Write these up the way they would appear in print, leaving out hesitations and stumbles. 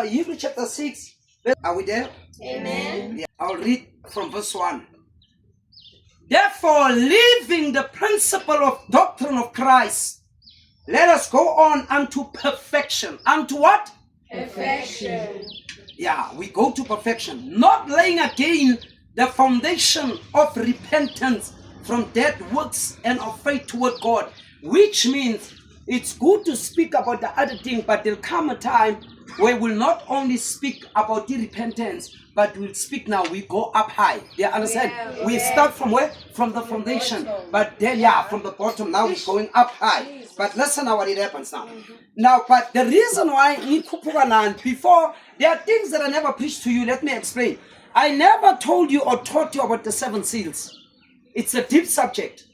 Hebrews chapter 6. Are we there? Amen. Yeah. I'll read from verse 1. Therefore, leaving the principle of doctrine of Christ, let us go on unto perfection. Unto what? Perfection. Yeah, we go to perfection. Not laying again the foundation of repentance from dead works and of faith toward God. Which means it's good to speak about the other thing, but there'll come a time where we'll not only speak about the repentance, but we'll speak now. We go up high. You understand? Yeah, We yeah. start from where? From the foundation. bottom. But then, from the bottom. Now we're going up high. But listen how it happens now. Now, but the reason why before, there are things that I never preached to you. Let me explain. I never told you or taught you about the 7 seals. It's a deep subject.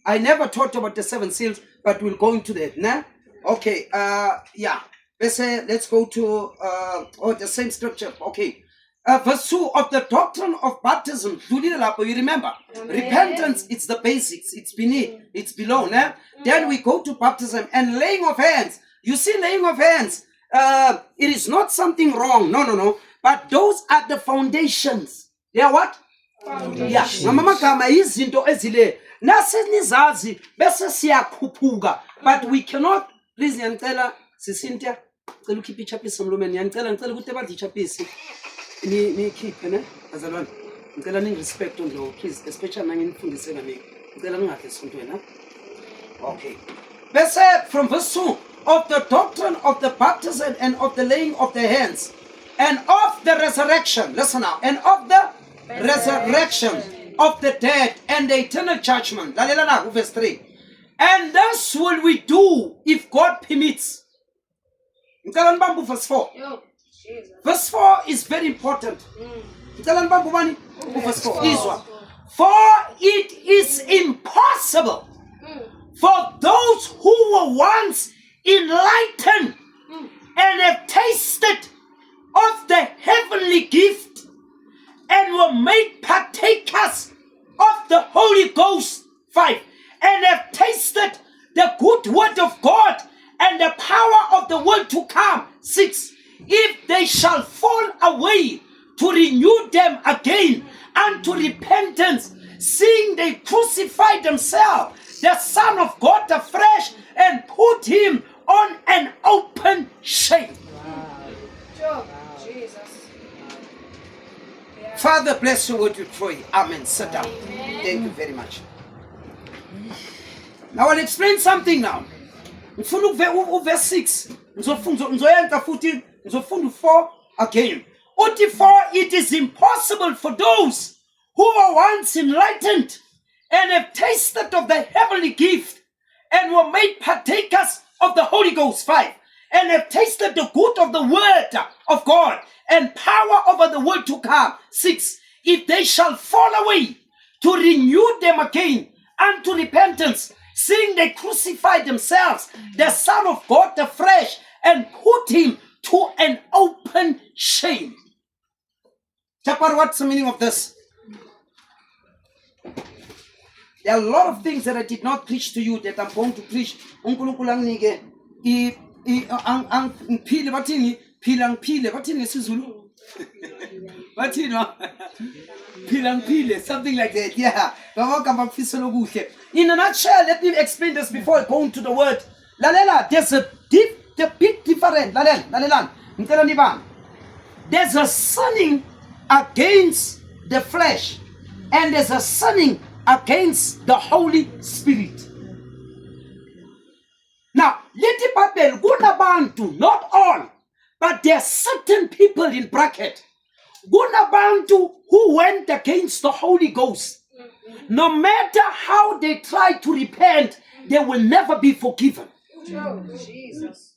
I never taught you about the 7 seals, but we'll go into that. Nah? Okay, yeah. Let's go to the same scripture. Okay. Verse 2 of the doctrine of baptism. You remember? Repentance, it's the basics. It's beneath. It's below. Nah? Then we go to baptism and laying of hands. You see, laying of hands, it is not something wrong. No. But those are the foundations. They are what? Yeah. Ngamama kama izinto ezile nasenizazi bese siyakhuphuka, but we cannot. Please ngiyacela Cynthia, cela ukhiphe ichapisi emlomeni. Ngiyacela ukuthi abadla ichapisi ni keep ne bazalwane. Ngicela ning respect on lo please, especially nanginifundise nami. Ngicela ningadle esontweni. Okay. Bese from verse 2 of the doctrine of the baptism and of the laying of the hands and of the resurrection. Listen now. And of the resurrection of the dead and the eternal judgment. Verse 3. And thus will we do if God permits. Verse 4. Verse 4 is very important. Verse 4 is what? For it is impossible for those who were once enlightened and have tasted of the heavenly gift and were made partakers of the Holy Ghost. 5. And have tasted the good word of God and the power of the world to come. 6. If they shall fall away, to renew them again unto repentance, seeing they crucify themselves, the Son of God afresh, and put him on an open shame. Wow. Jesus. Father, bless your word, we pray. Amen. Sit down. Thank you very much. Now I'll explain something now. Verse 6. Ngizoyenza futhi ngizofunda 4 again. Uthi, for it is impossible for those who were once enlightened and have tasted of the heavenly gift and were made partakers of the Holy Ghost. 5. And have tasted the good of the word of God and power over the world to come. 6. If they shall fall away, to renew them again unto repentance, seeing they crucify themselves, the Son of God afresh, and put him to an open shame. Chapter, what's the meaning of this? There are a lot of things that I did not preach to you that I'm going to preach. Something like that. Yeah. In a nutshell, let me explain this before I go into the word. There's a big difference. There's a sinning against the flesh, and there's a sinning against the Holy Spirit. Now, Lady Babel, Gunabantu, not all, but there are certain people in bracket. Gunabantu who went against the Holy Ghost. No matter how they try to repent, they will never be forgiven. Jesus.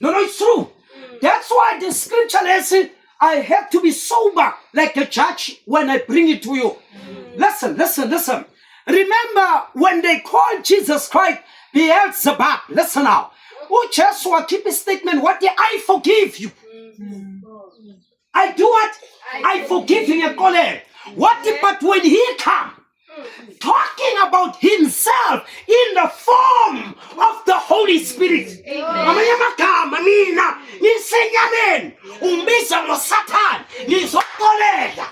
No, it's true. That's why the scripture lesson, I have to be sober like a judge when I bring it to you. Listen. Remember when they called Jesus Christ Beelzebub. Listen now. Joshua keep a statement. What did I forgive you? I do what? I forgive you. What? But when he come, talking about himself in the form of the Holy Spirit. Amanye amagama mina ngisenyameni umbiza ngoSathane ngizoxolela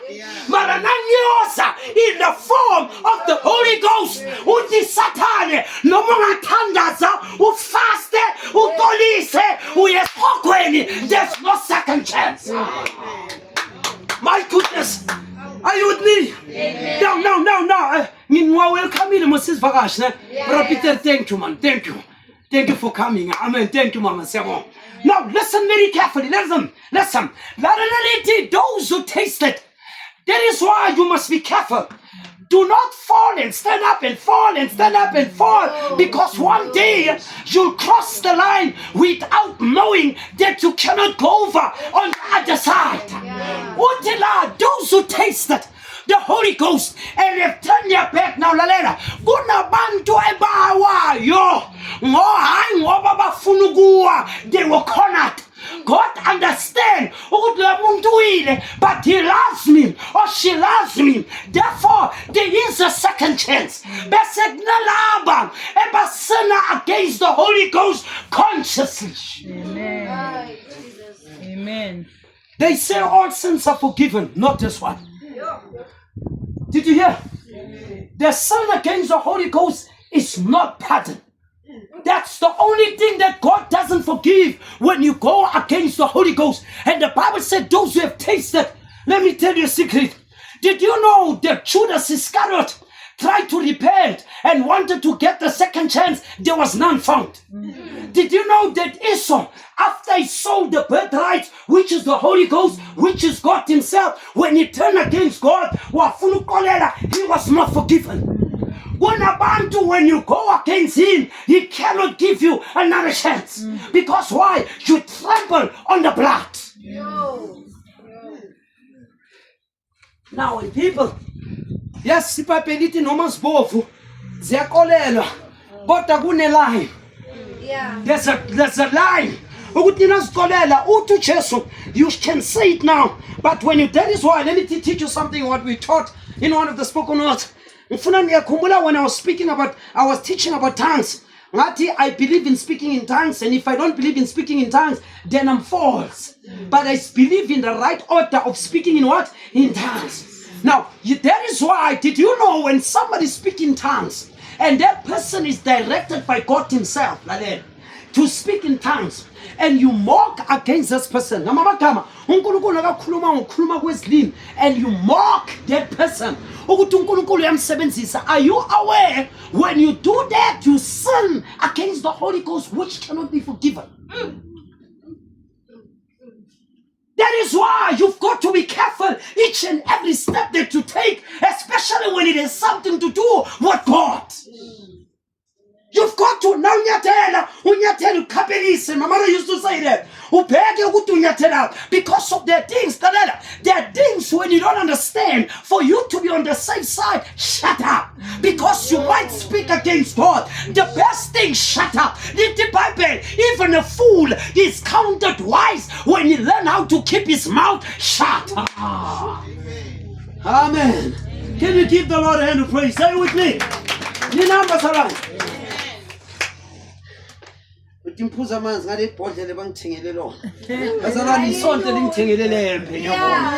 mara nangiyoza in the form of the Holy Ghost uthi Sathane noma ungathandaza ufaste uxolise uye esogweni, there's no second chance. My goodness, are you with me? Now. Welcome in, Mrs. Vagash. Brother Peter, thank you, man. Thank you. Thank you for coming. Amen. Thank you, Mama Semo. Now, listen very carefully. Listen. Those who taste it. That is why you must be careful. Do not fall and stand up and fall and stand up and fall, because one day you'll cross the line without knowing that you cannot go over on the other side. Until those who tasted the Holy Ghost and have turned their back now, lalela kunabantu ebawayo ngoba bafuna ukuwa, they were cornered. God understands, but he loves me or she loves me. Therefore, there is a second chance. Against the Holy Ghost consciously. Amen. Amen. They say all sins are forgiven, not this one. Did you hear? The sin against the Holy Ghost is not pardon. That's the only thing that God doesn't forgive when you go against the Holy Ghost. And the Bible said those who have tasted. Let me tell you a secret. Did you know that Judas Iscariot tried to repent and wanted to get the second chance? There was none found. Did you know that Esau, after he sold the birthright, which is the Holy Ghost, which is God himself, when he turned against God, he was not forgiven. When you go against him, he cannot give you another chance. Because why? You trample on the blood. Now when people, yes, sipapeliti noma sibovu ziyakolelwa kodwa kune line. There's a line. You can say it now, but that is why, let me teach you something what we taught in one of the spoken words. When I was teaching about tongues. I believe in speaking in tongues, and if I don't believe in speaking in tongues, then I'm false. But I believe in the right order of speaking in what? In tongues. Now, that is why, did you know when somebody speaks in tongues, and that person is directed by God himself, to speak in tongues, and you mock against this person, and you mock that person, are you aware when you do that you sin against the Holy Ghost, which cannot be forgiven? That is why you've got to be careful each and every step that you take, especially when it has something to do with God. You've got to now unyatela ukapelise. My mother used to say that. Because of their things, there are things when you don't understand, for you to be on the safe side, shut up. Because you might speak against God. The best thing, shut up. In the Bible, even a fool is counted wise when he learn how to keep his mouth shut. Amen. Can you give the Lord a hand of praise? Say it with me. Imphuza amanzi ngale ibhodlela bangithengele lona. Bazalwane isonto lingithengelele phe ngiyabonga.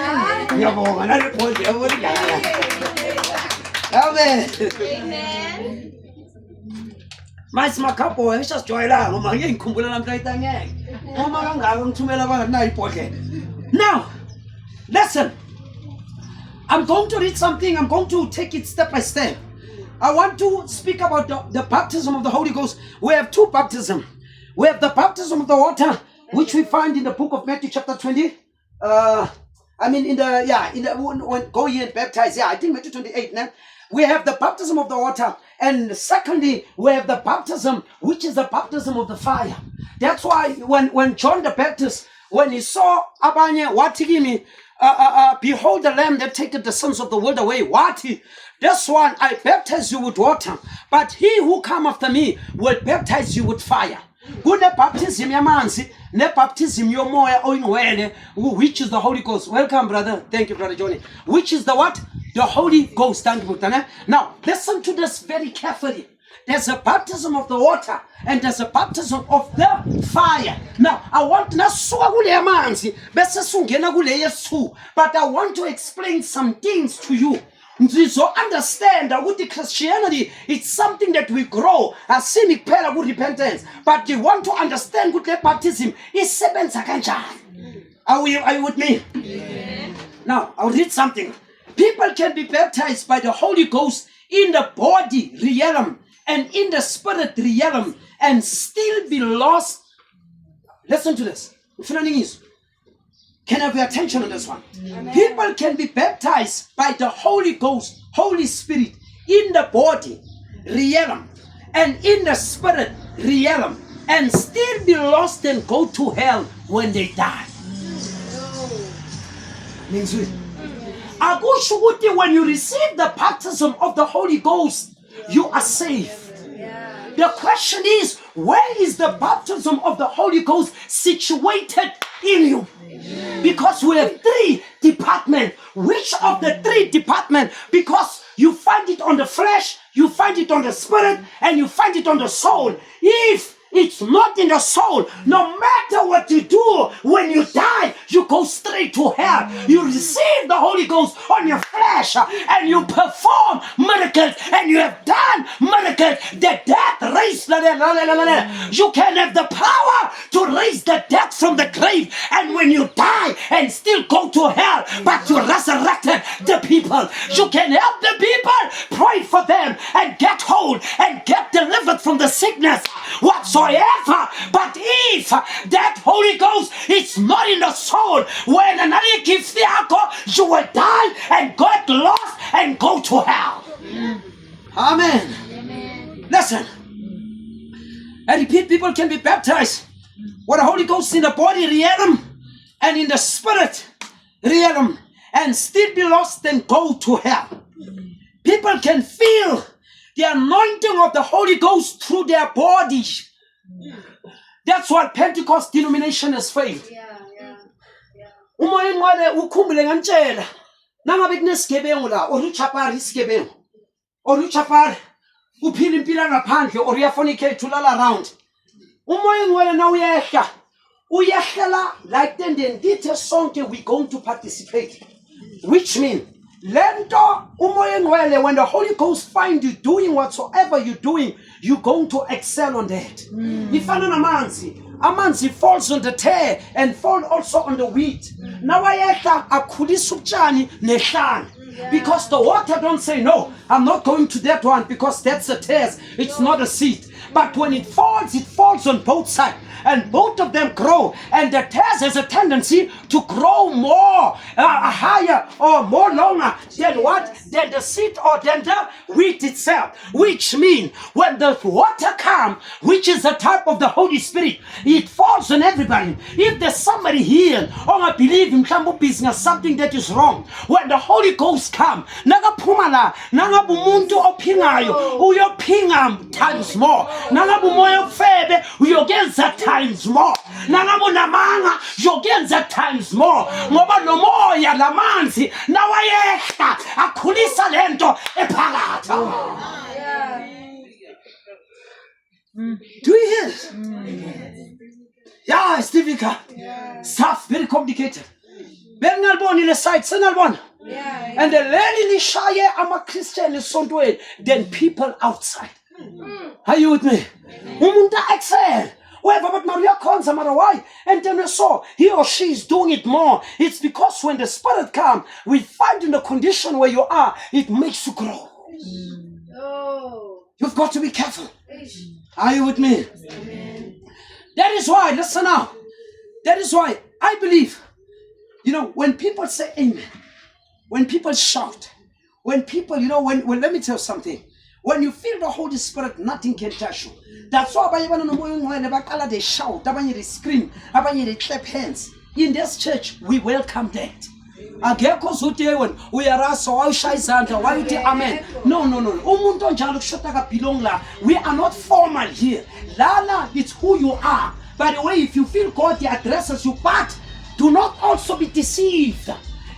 Ngiyabonga nale ibhodlela yabona. Amen. Amen. Mase makhapo esasijwayela ngoma ngeke ngikhumbula namhlanje ngeke. Uma kangaka ngithumela abantu nayo ibhodlela. Now, listen. I'm going to read something. I'm going to take it step by step. I want to speak about the baptism of the Holy Ghost. We have two baptisms. We have the baptism of the water, which we find in the book of Matthew chapter 20. When go ye and baptize. I think Matthew 28. Now, we have the baptism of the water. And secondly, we have the baptism, which is the baptism of the fire. That's why when John the Baptist, when he saw Abanye, Watigimi, behold the Lamb that taketh the sins of the world away. This one, I baptize you with water, but he who come after me will baptize you with fire. Kune baptism yamanzi, ne baptism yomoya oyingcwele, which is the Holy Ghost. Welcome, brother. Thank you, brother Johnny. Which is the what? the Holy Ghost. Now, listen to this very carefully. There's a baptism of the water and there's a baptism of the fire. Now, I want but I want to explain some things to you. So understand that with the Christianity, it's something that we grow. As sin iphela ku repentance, but you want to understand with the baptism isebenza kanjani. Are you with me? Yeah. Now, I'll read something. People can be baptized by the Holy Ghost in the body realm and in the spirit realm and still be lost. Listen to this. Can I pay attention on this one? Amen. People can be baptized by the Holy Ghost, Holy Spirit, in the body realm and in the spirit realm and still be lost and go to hell when they die. Means when you receive the baptism of the Holy Ghost, you are saved. The question is, where is the baptism of the Holy Ghost situated in you? Because we have 3 departments. Which of the 3 departments? Because you find it on the flesh, you find it on the spirit, and you find it on the soul. If it's not in the soul, no matter what you do, when you die, you go straight to hell. You receive the Holy Ghost on your flesh and you perform miracles and you have done miracles. The death raised. You can have the power to raise the death from the grave, and when you die and still go to hell, but you resurrected the people. You can help the people, pray for them and get whole and get delivered from the sickness whatsoever. But if that Holy Ghost is not in the soul, when another gives the alcohol, you will die and get lost and go to hell. Amen. Amen. Listen. I repeat, people can be baptized with the Holy Ghost in the body realm and in the spirit realm and still be lost and go to hell. People can feel the anointing of the Holy Ghost through their body. That's what Pentecost denomination has failed. Umoya ngcwele ukhumbule ngantshela nangabe kunesigebengu la oruchapari isigebengu oruchapari uphila impilo ngaphandle or uyafornicate ulala around. Umoya ngcwele na uyehla like then ndithe sonke we going to participate, which means lento umoya ngcwele, when the Holy Ghost find you doing whatsoever you're doing, you're going to excel on that. Ifana namanzi, amanzi falls on the tear and fall also on the wheat. Now ayehla akhulisa utshani nehlanga. Because the water don't say no, I'm not going to that one because that's a tear, it's not a seed. But when it falls on both sides and both of them grow, and the tares has a tendency to grow more higher or more longer than what? Than the seed or than the wheat itself. Which means when the water comes, which is the type of the Holy Spirit, it falls on everybody. If there's somebody here or I believe in business something that is wrong, when the Holy Ghost comes, nagaphumala nagabumuntu ophingayo uyophinga times more. Nagabumoya ofebe uyogenza times more. Nagabunamanga yogenza times more. Ngoba lo moya lamanzi nawayehla akhulisa lento ephakatha. Do you hear this? Yeah, it's difficult. Stuff very complicated. Bengalboni le side, senalbona. And the lady lishaye ama Christian is than people outside. Are you with me? Umuntu excel. Whoever but Maria Konza why? And then we saw he or she is doing it more. It's because when the Spirit comes, we find in the condition where you are, it makes you grow. You've got to be careful. Are you with me? That is why, listen now. That is why I believe, when people say amen, when people shout, when people, when let me tell you something. When you feel the Holy Spirit, nothing can touch you. That's why they shout, they scream, they clap hands. In this church, we welcome that. Amen. No. We are not formal here. Lala, it's who you are. By the way, if you feel God, He addresses you, but do not also be deceived.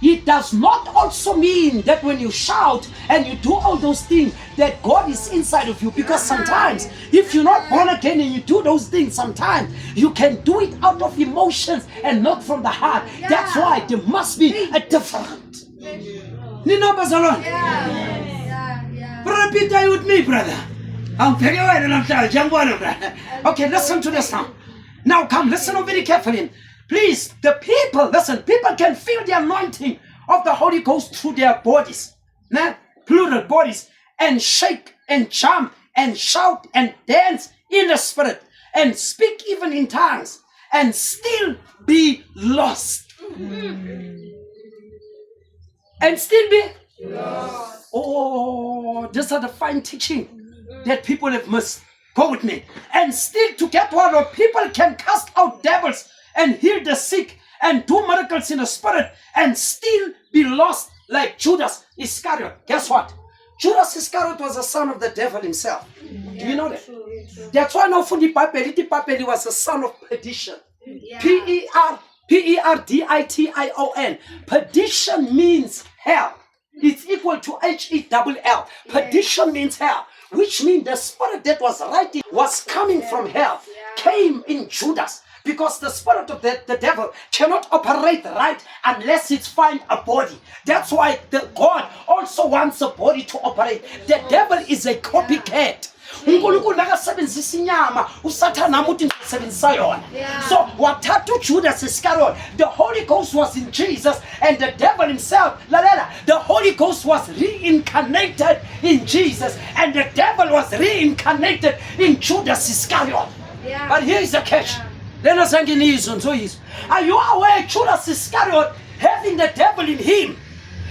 it does not also mean that when you shout and you do all those things, that God is inside of you. Because sometimes, if you're not born again and you do those things, sometimes you can do it out of emotions and not from the heart. That's why there must be a difference. Nino Bazalon. Repeat that with me, brother. I'm very well and I'm brother. Okay, listen to this now. Now come, listen very carefully. Please, the people, listen, people can feel the anointing of the Holy Ghost through their bodies, plural bodies, and shake and jump and shout and dance in the spirit and speak even in tongues and still be lost. And still be lost. Oh, these are the fine teaching that people have missed. Go with me. And still to get what of people can cast out devils and heal the sick and do miracles in the spirit and still be lost like Judas Iscariot. Guess what? Judas Iscariot was the son of the devil himself. Do you know that? That's why now for the Bible was the son of perdition. Perdition. Perdition means hell. It's equal to Hell. Perdition means hell, which means the spirit that was writing was coming from hell, came in Judas. Because the spirit of the devil cannot operate right unless it finds a body. That's why God also wants a body to operate. The devil is a copycat. So watatu Judas Iscariot, the Holy Ghost was in Jesus and the devil himself, the Holy Ghost was reincarnated in Jesus and the devil was reincarnated in Judas Iscariot. But here is the catch. Are you aware Judas Iscariot having the devil in him?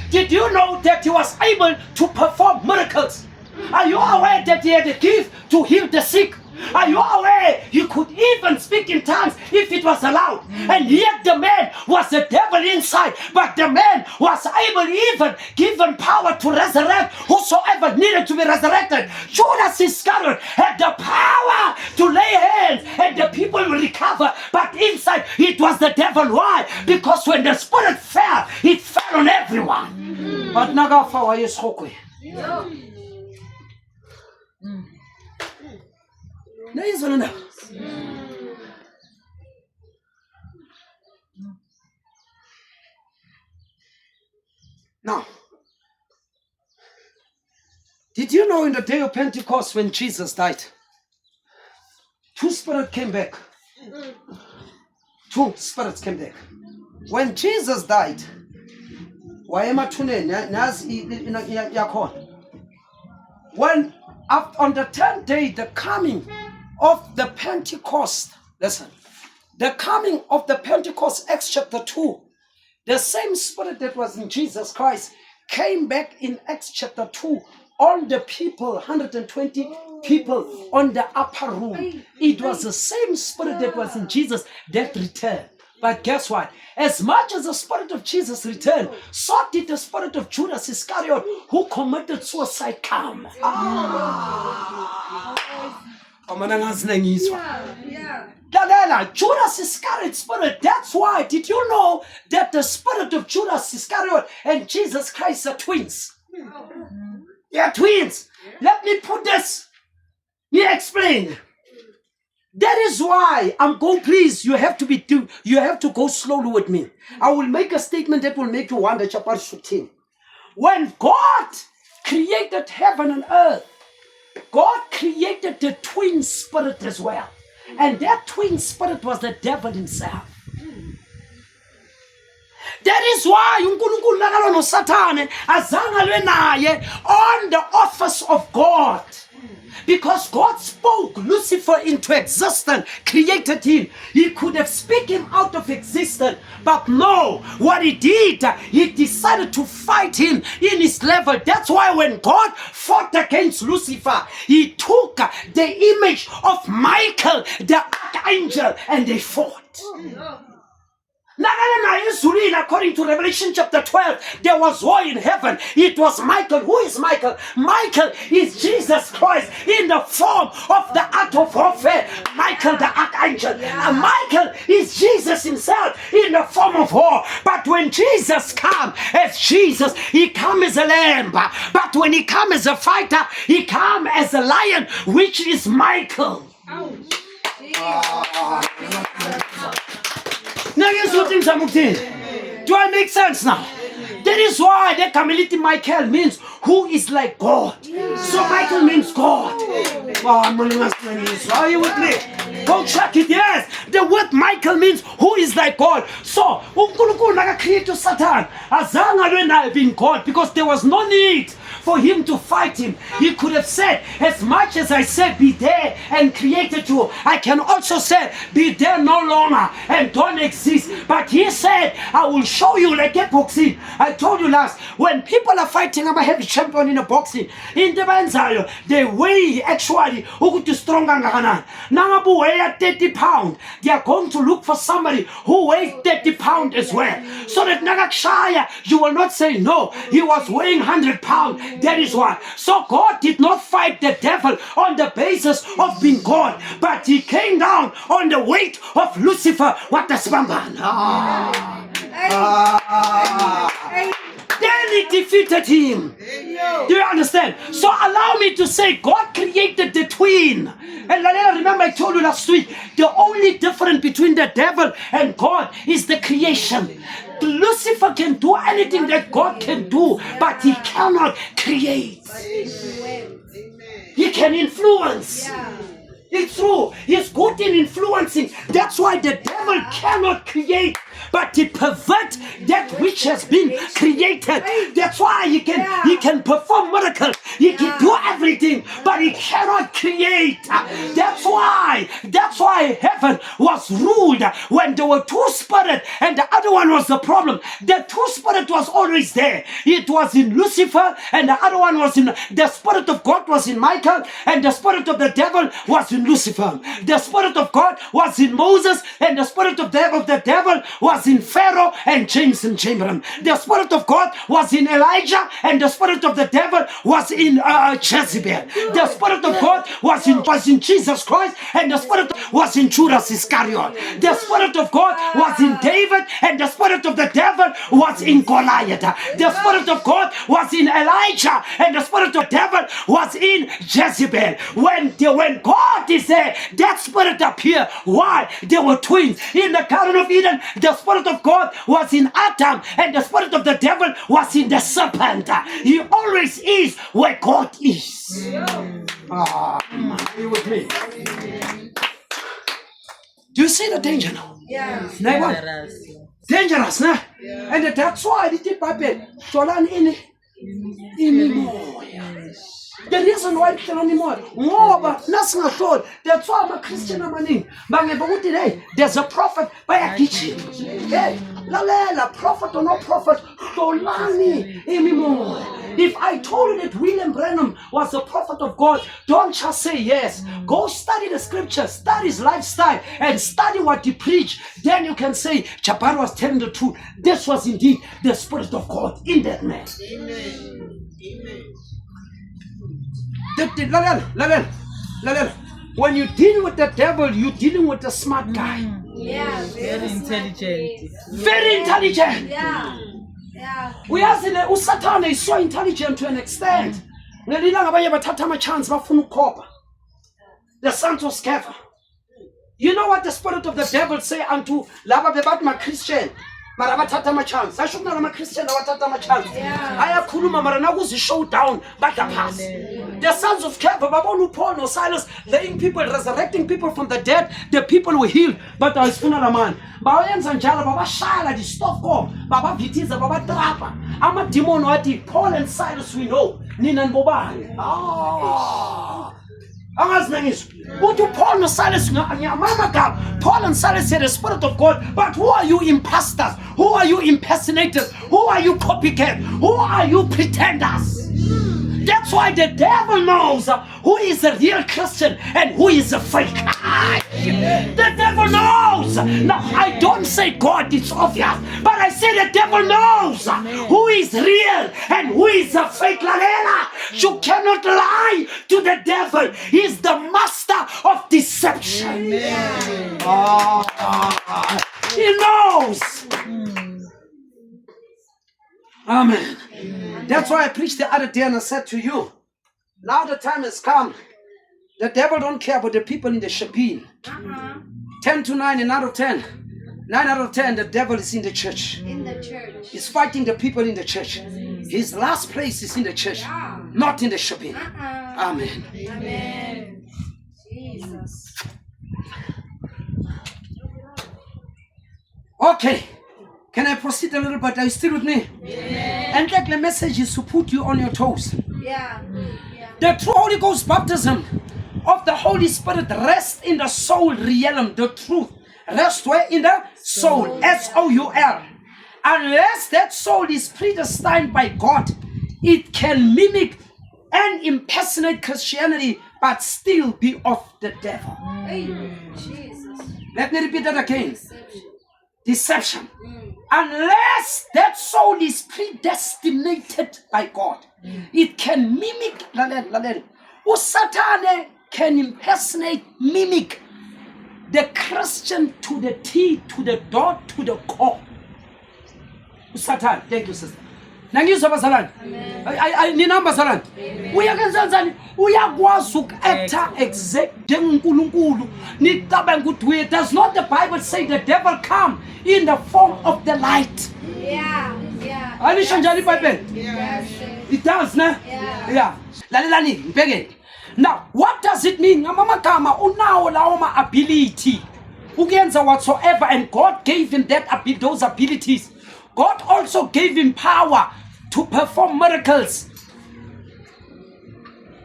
Did you know that he was able to perform miracles? Are you aware that he had a gift to heal the sick? Are you aware he could even speak in tongues if it was allowed? And yet the man was the devil inside, but the man was able, even given power to resurrect whosoever needed to be resurrected. Judas Iscariot had the power to lay hands and the people will recover, but inside it was the devil. Why? Because when the spirit fell, it fell on everyone. But Nagafa wa Yesokwe. Now, did you know in the day of Pentecost when Jesus died, two spirits came back? Two spirits came back. When Jesus died, when on the 10th day, the coming of the Pentecost, listen, the coming of the Pentecost, Acts chapter 2, the same spirit that was in Jesus Christ came back in Acts chapter 2 on the people, 120 people on the upper room. It was the same spirit that was in Jesus that returned. But guess what? As much as the spirit of Jesus returned, so did the spirit of Judas Iscariot, who committed suicide, come. Judas Iscariot spirit. That's why. Did you know that the spirit of Judas Iscariot and Jesus Christ are twins? They are twins. Let me put this. Let me explain. That is why I'm going, please, you have to go slowly with me. I will make a statement that will make you wonder, chapter 15. When God created heaven and earth, God created the twin spirit as well. And that twin spirit was the devil himself. That is why uNkulunkulu Satan azangalwe naye on the office of God. Because God spoke Lucifer into existence, created him. He could have spoken him out of existence. But no, what he did, he decided to fight him in his level. That's why when God fought against Lucifer, he took the image of Michael, the archangel, and they fought. According to Revelation chapter 12, there was war in heaven. It was Michael. Who is Michael? Michael is Jesus Christ in the form of the art of warfare. Michael the archangel. And Michael is Jesus himself in the form of war. But when Jesus comes as Jesus, he comes as a lamb. But when he comes as a fighter, he comes as a lion, which is Michael. Now here's what things I'm saying. Do I make sense now? That is why the Carmelite Michael means who is like God. So Michael means God. Are you with me? Go check it. Yes, the word Michael means who is like God. So uNkulunkulu nakakreate Satan azange alwe naye being God, because there was no need for him to fight him. He could have said, as much as I said be there and created you, I can also say be there no longer and don't exist. But he said, I will show you, like a boxing. I told you last, when people are fighting, I'm a heavy champion in a boxing, in the Banzayo, they weigh actually who could stronger. Now weigh 30 pounds. They are going to look for somebody who weighs 30 pounds as well. So that Nagakshaya, you will not say no. He was weighing 100 pounds. That is why. So God did not fight the devil on the basis of being God, but he came down on the weight of Lucifer. What does Bamban? Then he defeated him. Do you understand? So allow me to say God created the twin. And remember I told you last week, the only difference between the devil and God is the creation. Lucifer can do anything that God can do, but he cannot create. He can influence. It's true. He's good in influencing. That's why the devil cannot create, but he pervert that which has been created. That's why he can perform miracles. He can do everything, but he cannot create. That's why heaven was ruled when there were two spirits, and the other one was the problem. The two spirit was always there. It was in Lucifer, and the other one was in the spirit of God was in Michael, and the spirit of the devil was in Lucifer. The spirit of God was in Moses, and the spirit of the devil was in Pharaoh and James and Chamberlain. The spirit of God was in Elijah, and the spirit of the devil was in Jezebel. The spirit of God was in Jesus Christ, and the spirit was in Judas Iscariot. The spirit of God was in David, and the spirit of the devil was in Goliath. The spirit of God was in Elijah, and the spirit of the devil was in Jezebel. When God is there, that spirit appeared. Why? They were twins. In the Garden of Eden, the spirit of God was in Adam, and the spirit of the devil was in the serpent. He always is where God is. Are you with me? Do you see the danger now? Yeah. Dangerous, nah? Yeah. And that's why the Bible Solan in the reason why it's not anymore. But that's not good. That's why I'm a Christian. Hey, there's a prophet by a teaching. Hey, la prophet or no prophet, Solani anymore. If I told you that William Branham was a prophet of God, don't just say yes. Go study the scriptures, study his lifestyle, and study what he preached. Then you can say, Chaparro was telling the truth. This was indeed the Spirit of God in that man. Amen. Amen. When you deal with the devil, you're dealing with a smart guy. Yeah, Very intelligent. Very intelligent. Yeah. We ask Satan is so intelligent to an extent. The sons of Sceva. You know what the spirit of the devil say unto Lava Bebatma Christian? Marabatata my chance. I should not have a Christian my chance. I have Kuluma Maranagus showdown back the pass. The sons of Sceva, Babonu Paul, no Silas, laying people, resurrecting people from the dead, the people were healed, but I spun a man. Babayans and Jala, Baba Shala, the stuff go, Baba Vitiza, Baba Trapa. I'm a demonati, Paul and Silas we know. Nina and Boba. Paul and Silas, Paul and Silas said the Spirit of God, but who are you imposters? Who are you impersonators? Who are you copycats? Who are you pretenders? That's why the devil knows who is a real Christian and who is a fake. The devil knows. Now, I don't say God, it's obvious, but I say the devil knows who is real and who is a fake. Lalela, you cannot lie to the devil. He's the master of deception. He knows. Amen. That's why I preached the other day and I said to you, now the time has come. The devil don't care about the people in the Shebeen. 10 to 9 and out of 10. 9 out of 10, the devil is in the church. In the church. He's fighting the people in the church. His last place is in the church, not in the Shebeen. Amen. Amen. Jesus. Okay. Can I proceed a little bit? Are you still with me? And like the message is to put you on your toes. Yeah. The true Holy Ghost baptism of the Holy Spirit rests in the soul realm. The truth rests where? In the soul. S-O-U-L. Unless that soul is predestined by God, it can mimic and impersonate Christianity, but still be of the devil. Jesus. Let me repeat that again. Deception. Unless that soul is predestinated by God, it can mimic. Satan can impersonate, mimic the Christian to the T, to the dot, to the core. Satan, thank you, sister. Nangizwa bazalwane. Nina bazalwane. Uyakenzani? Uyakwazi uku-acta exact njengoNkulunkulu. Nicabanga ukuthi does not the Bible say the devil come in the form of the light? Yeah. Alisho njani iBhayibheli? It does, ne? Yeah. Lalelani, ngibhekeni. Now, what does it mean? Ngamagama unawo lawo ma-ability ukuyenza whatsoever, and God gave him those abilities. God also gave him power to perform miracles.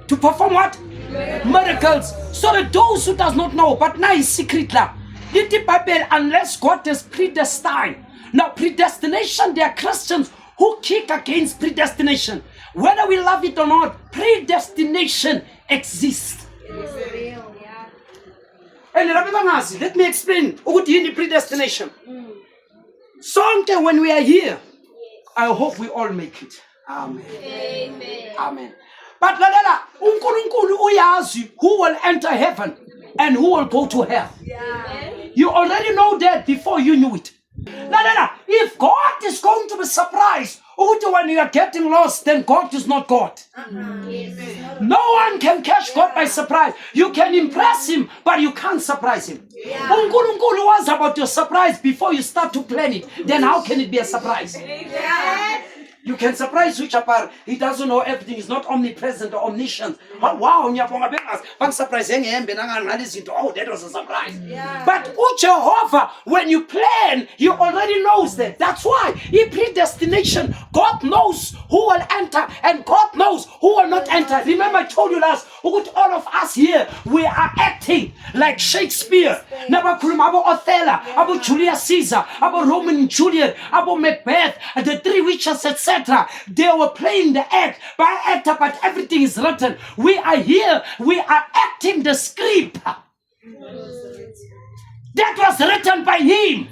To perform what? Miracles. So that those who does not know, but now is secret lah. Unless God is predestined. Now predestination, there are Christians who kick against predestination. Whether we love it or not, predestination exists. It's real, yeah. And let me explain what you need predestination. Someday when we are here, I hope we all make it. Amen. Amen. But lalela, uNkulunkulu uyazi who will enter heaven and who will go to hell. You already know that before you knew it. Lalela, if God is going to be surprised when you are getting lost, then God is not God. No one can catch God by surprise. You can impress him, but you can't surprise him. Unkulunkulu was about your surprise before you start to plan it. Then how can it be a surprise? You can surprise Richard. He doesn't know everything. He's not omnipresent or omniscient. Oh, wow, oh, that was a surprise. But Jehovah, when you plan, you already knows that. That's why in predestination, God knows who will enter and God knows who will not enter. Remember, I told you last, all of us here, we are acting like Shakespeare. Abo Othello, Abo Julius Caesar, Abo Roman Juliet, Abo Macbeth, the three witches, etc. They were playing the act by actor, but everything is written. We are here, we are acting the script that was written by him.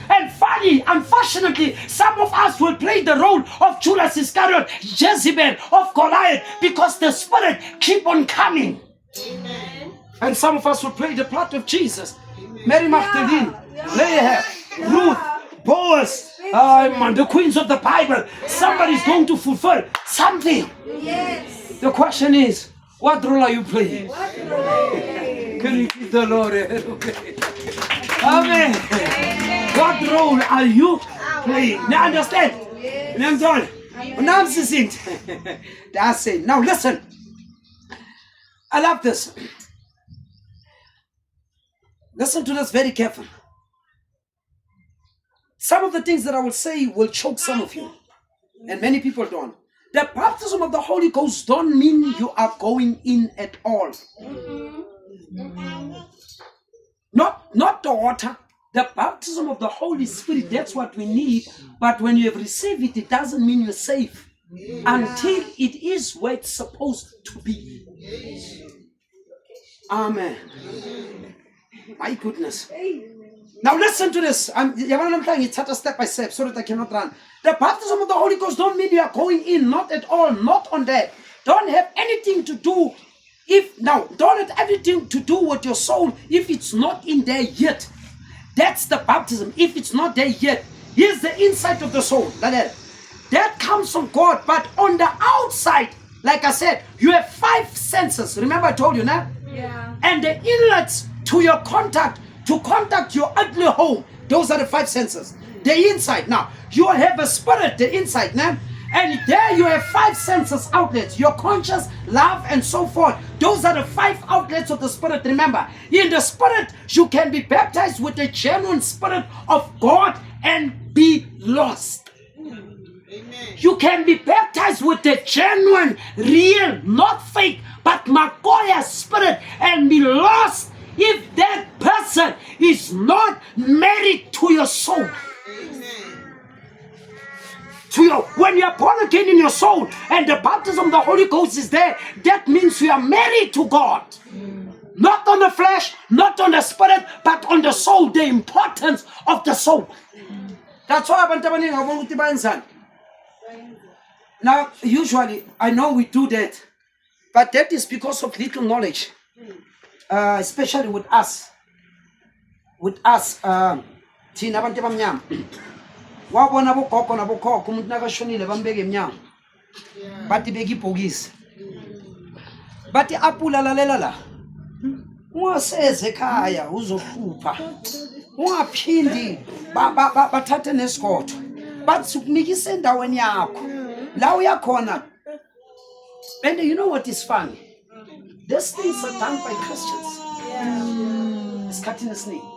And funny, unfortunately, some of us will play the role of Judas Iscariot, Jezebel, of Goliath, because the spirit keep on coming. Amen. And some of us will play the part of Jesus. Mary Magdalene, Leah, Ruth, Boaz, the queens of the Bible. Somebody's going to fulfill something. Yes. The question is, what role are you playing? Can you give the Lord a Amen. What role are you playing? Now understand? Now that's it. Now listen. I love this. Listen to this very carefully. Some of the things that I will say will choke some of you. And many people don't. The baptism of the Holy Ghost don't mean you are going in at all. Not the water. The baptism of the Holy Spirit, that's what we need. But when you have received it, it doesn't mean you're safe. until it is where it's supposed to be. Amen. My goodness. Now listen to this. It's step by step so that I cannot run. The baptism of the Holy Ghost don't mean you are going in. Not at all. Not on that. Don't have anything to do. Don't have anything to do with your soul if it's not in there yet. That's the baptism. If it's not there yet, here's the inside of the soul. That comes from God. But on the outside, like I said, you have 5 senses. Remember I told you now? Yeah. And the inlets to your contact, to contact your earthly home, those are the 5 senses. The inside. Now, you have a spirit, the inside, now. And there you have 5 senses outlets. Your conscious, love, and so forth. Those are the 5 outlets of the spirit. Remember, in the spirit, you can be baptized with the genuine spirit of God and be lost. Amen. You can be baptized with the genuine, real, not fake, but Makoya spirit and be lost if that person is not married to your soul. When you are born again in your soul and the baptism of the Holy Ghost is there, that means you are married to God. Not on the flesh, not on the spirit, but on the soul, the importance of the soul. That's why abantu abaningi abona ukuthi bayenzani. Now, usually, I know we do that, but that is because of little knowledge, especially with us. Thina abantu abamnyama. Wabona bogogo nabokhokho umuntu nakashonile bambeke emnyango. Bathi beka ibhokisi. Bathi apula lalela la. Ungaseze ekhaya uzohlupha. Ungaphindi bathathe nesikotho. Bathi ukunikisa endaweni yakho. La uyakhona. And you know what is funny? These things are done by Christians. Isikhathini esiningi.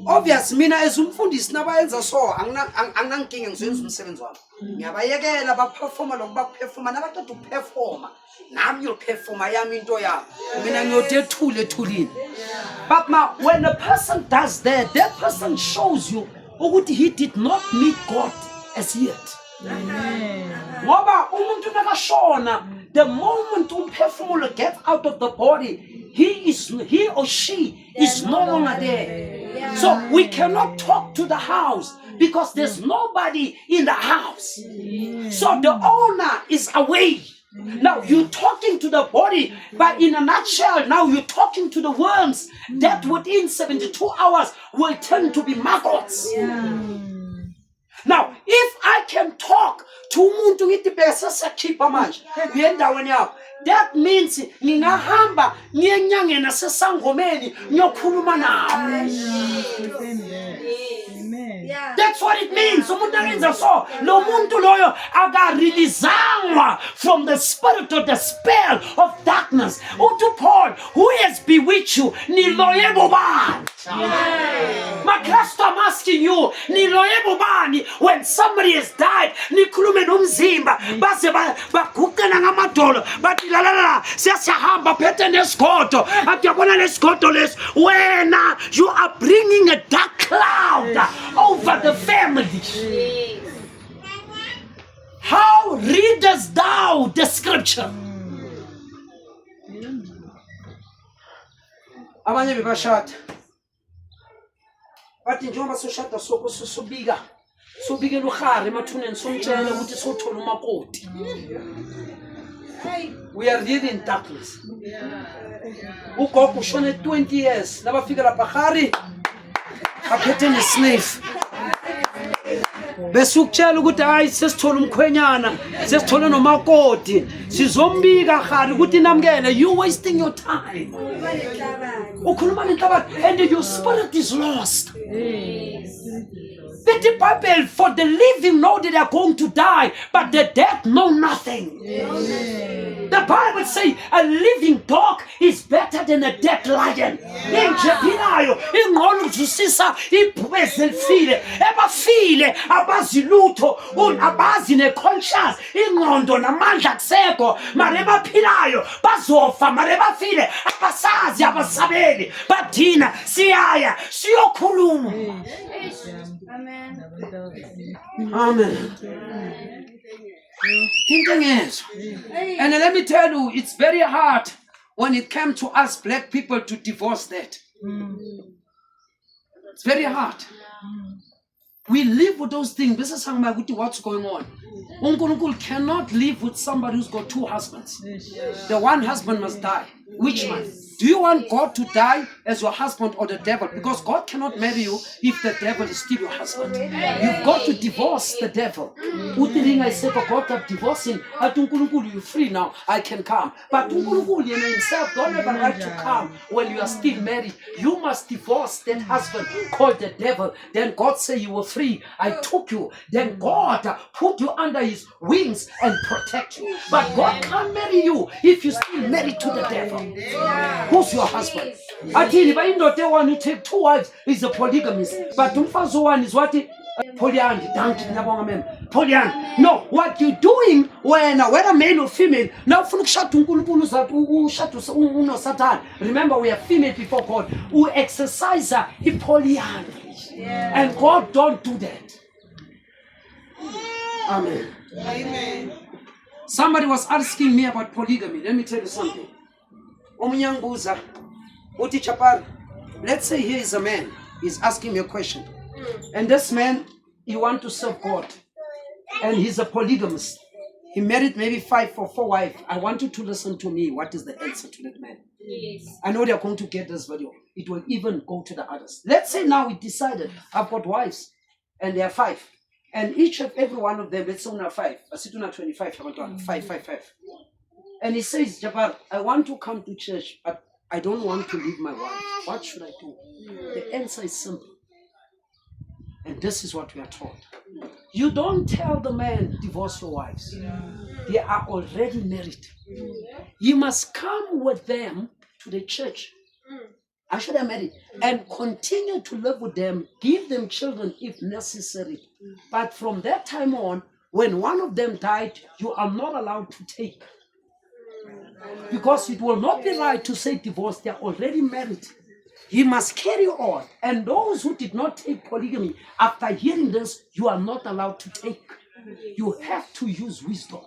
Obvious, mina as umfundisi nabayenza so anginankinga ngizoyenza umsebenzi wami. Ngiyabayekela baperforma lokubaperforma nabaqeda ukuperforma. Nami ngiyoperforma yami into yami. Mina ngiyodethule ethulini. But when a person does that, that person shows you ukuthi he did not meet God as yet. Ngoba umuntu nakashona, the moment umphefumulo gets out of the body, he or she is no longer there. So we cannot talk to the house because there's nobody in the house. So the owner is away. Now you're talking to the body, but in a nutshell, now you're talking to the worms that within 72 hours will turn to be maggots. Now, if I can talk to umuntu ngithi bese sekhipha manje yendaweni yakho, that means ngingahamba ngiyenyangeni nasesangomeni ngiyokhuluma nawe. That's what it means. Umuntu ayenza so, lo muntu loyo akarilizangwa from the spirit of the spell of darkness. Uthi Paul, who has bewitched you? Niloye bobani? Makristo, I'm asking you, niloye bobani? When somebody has died, nikhulume nomzimba, base bagugena ngamadolo, bathi la la la, siyahamba phethe nesikhoto, athi yabona lesikhoto les, wena you are bringing a dark cloud over the family. How readest thou the scripture? Abanye bebashada. Bathi njengoba soshada sobika lukhari emathuneni somtshela ukuthi sothola umakoti. We are living in darkness. Ugogo ushone 20 years, labafika lapha khari aphethe nesniff. Bese ukutshela ukuthi hayi sesithola umkhwenyana, sesithola nomakoti, sizombika khari ukuthi namkele, you wasting your time. Ukhuluma nenhlabathi and your spirit is lost. The Bible, for the living know that they are going to die, but the dead know nothing. The Bible says a living dog is better than a dead lion. Ingephilayo ingqondo uzusisa iphubeze elifile, ebafile abazi lutho, abazi neconscience, ingqondo namandla akusekho, mara ebaphilayo bazofa, mara ebafile abasazi abasabeli, bathina siyaya siyokhuluma. Amen. Amen. into engezwa. And let me tell you, it's very hard when it came to us black people to divorce that. It's very hard. We live with those things. This is what's going on. Unkulunkulu cannot live with somebody who's got two husbands. The one husband must die. Which one? Do you want God to die as your husband or the devil? Because God cannot marry you if the devil is still your husband. You've got to divorce the devil. Utiringa I say for God to divorce him. Unkulunkulu, you're free now. I can come. But Unkulunkulu himself don't have a right to come when you are still married. You must divorce that husband called the devil. Then God say you were free. I took you. Then God put you under his wings and protect you. But God can't marry you if you're still married to the devil. Who's your husband? Actually, if I know the one who take two wives is a polygamist. But the first one is what? Polyandry. Polyandry. No, what you're doing when whether male or female, now remember we are female before God who exercise polyandry. And God don't do that. Amen. Amen. Somebody was asking me about polygamy. Let me tell you something. Omnyambuza, Uti Chapar, let's say here is a man, he's asking me a question. And this man, he wants to serve God. And he's a polygamist. He married maybe 5 or 4 wives. I want you to listen to me. What is the answer to that man? Yes. I know they're going to get this video. It will even go to the others. Let's say now we decided, I've got wives, and there are 5. And each of every one of them, let's say 5. I see 25, 5. And he says, Jabbar, I want to come to church, but I don't want to leave my wife. What should I do? The answer is simple. And this is what we are taught. You don't tell the man, divorce your wives. They are already married. You must come with them to the church. After they're married, and continue to live with them, give them children if necessary. But from that time on, when one of them died, you are not allowed to take. Because it will not be right to say divorce, they are already married. He must carry on. And those who did not take polygamy, after hearing this, you are not allowed to take. You have to use wisdom.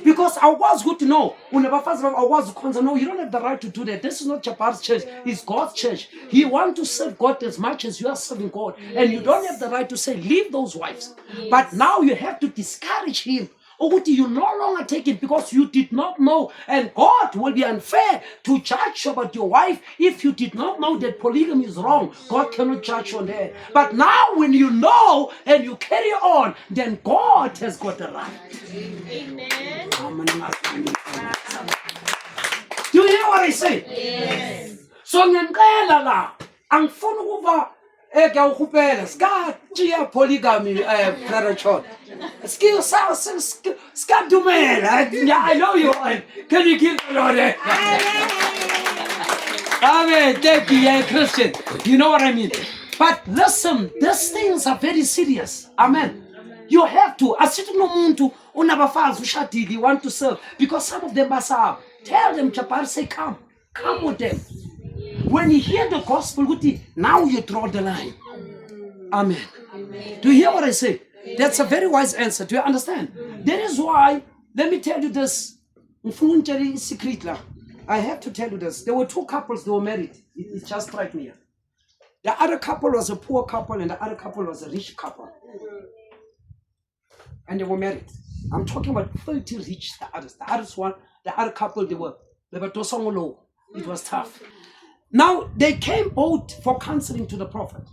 Because I was good to know. No, you don't have the right to do that. This is not Jabbar's church, it's God's church. He wants to serve God as much as you are serving God. And you don't have the right to say, leave those wives. But now you have to discourage him. You no longer take it because you did not know. And God will be unfair to judge about your wife if you did not know that polygamy is wrong. God cannot judge on that. But now when you know and you carry on, then God has got the right. Amen. Do you hear what I say? Yes. So ngempela la angifuni ukuba ukupela ska chia polygamy premature. Ska dumela. Yeah, I know you are. Can you give the Lord a Amen. Thank you, Christian. You know what I mean? But listen, these things are very serious. Amen. You have to. Asithi nomuntu unabafazi ushadile want to serve because some of them basaba. Tell them, Jabbar, say come with them. When you hear the gospel, now you draw the line. Amen. Do you hear what I say? That's a very wise answer. Do you understand? That is why, let me tell you this. I have to tell you this. There were 2 couples, they were married. It just struck me. The other couple was a poor couple and the other couple was a rich couple. And they were married. I'm talking about filthy rich, the others. The others one, the other couple, they were low. It was tough. Now, they came both for counseling to the prophet.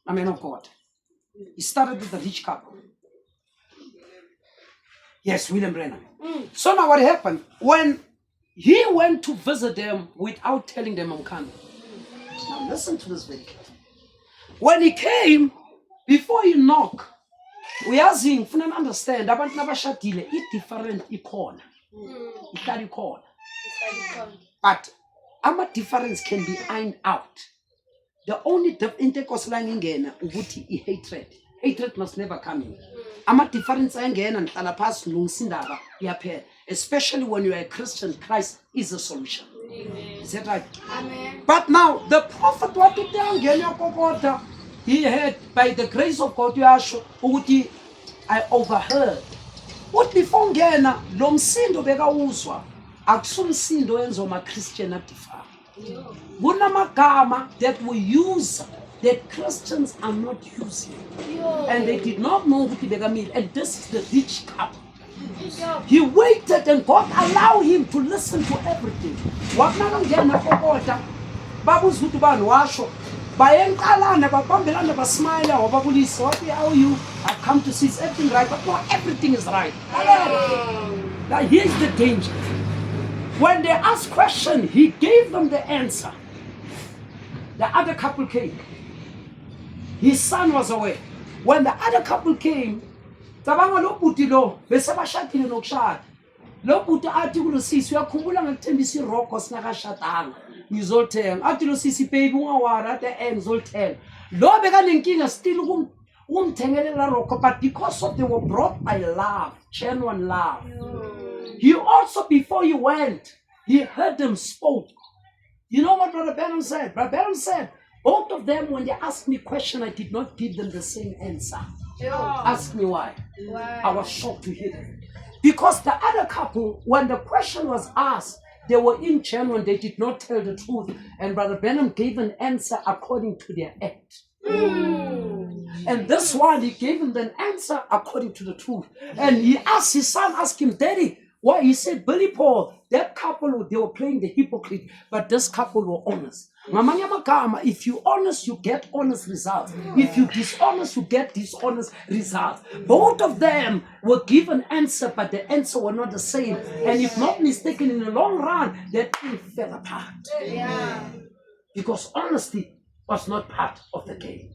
A man of God. He started with the rich couple. Yes, William Brennan. So now what happened? When he went to visit them without telling them I'm coming. Now listen to this very carefully. When he came, before he knocked, we are saying, you understand, abantu nabashadile, it's different, ikhona. Ihlala ikhona. But our difference can be ironed out. The only intercostal ingena ukuthi hatred. Hatred must never come in. Our difference ingena nhlala phasi ngisindaba iyaphela. Especially when you are a Christian, Christ is a solution. Amen. Is that right? Amen. But now the prophet what did he had by the grace of God I overheard uthi before ngena lo msindo bekawuzwa akusumsindo wenziwa ama-Christian adifana. Kunamagama that we use that Christians are not using. And they did not know ukuthi bekamile. And this is the rich couple. He waited and God allowed him to listen to everything. Wakunakangena kokota babuza ukuthi ubani washo bayenqalana babambelana basmile wababulisa wathi how are you? I've come to see is everything right, but no, everything is right. Now here's the danger. When they asked question, he gave them the answer. The other couple came. His son was away. When the other couple came, cabanga lo bhuti lo bese bashadile nokushada. Lo bhuti athi kulosisi uyakhumbula ngikuthembisa iroko sinakashadanga. Ngizolithenga. Athi lo sisi baby ungawara at the end ngizolithenga. Lo bekanenkinga still ukumthengelela roko, but because of they were brought by love, genuine love. He also, before he went, he heard them spoke. You know what Brother Branham said? Brother Branham said, both of them, when they asked me a question, I did not give them the same answer. Ask me why. I was shocked to hear them. Because the other couple, when the question was asked, they were in genuine, they did not tell the truth. And Brother Branham gave an answer according to their act. And this one, he gave him an answer according to the truth. And he asked his son, asked him, Daddy, why? He said, Billy Paul, that couple, they were playing the hypocrite, but this couple were honest. If you honest, you get honest results. If you dishonest, you get dishonest results. Both of them were given answer, but the answer were not the same. And if not mistaken, in the long run, that thing fell apart. Because honesty was not part of the game.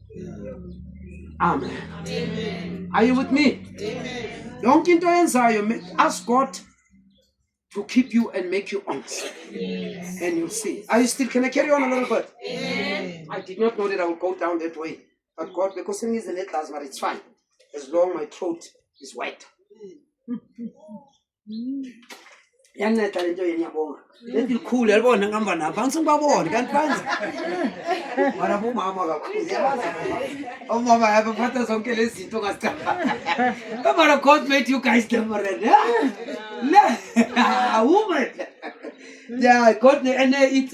Amen. Are you with me? Amen. Ask God to keep you and make you honest. And you'll see. Are you still? Can I carry on a little bit? I did not know that I would go down that way. But God, because it is the net but it's fine. As long my throat is wet. Yaneta nje yeniyabonga. Lethi cool yalibona ngihamba napha angisengibabona kanti manje. Mara bomama kakhulu yabazi. Omama yaphatha zonke lezi zinto ngazicaba. But God made you guys different. Woman. Yeah, God, and it's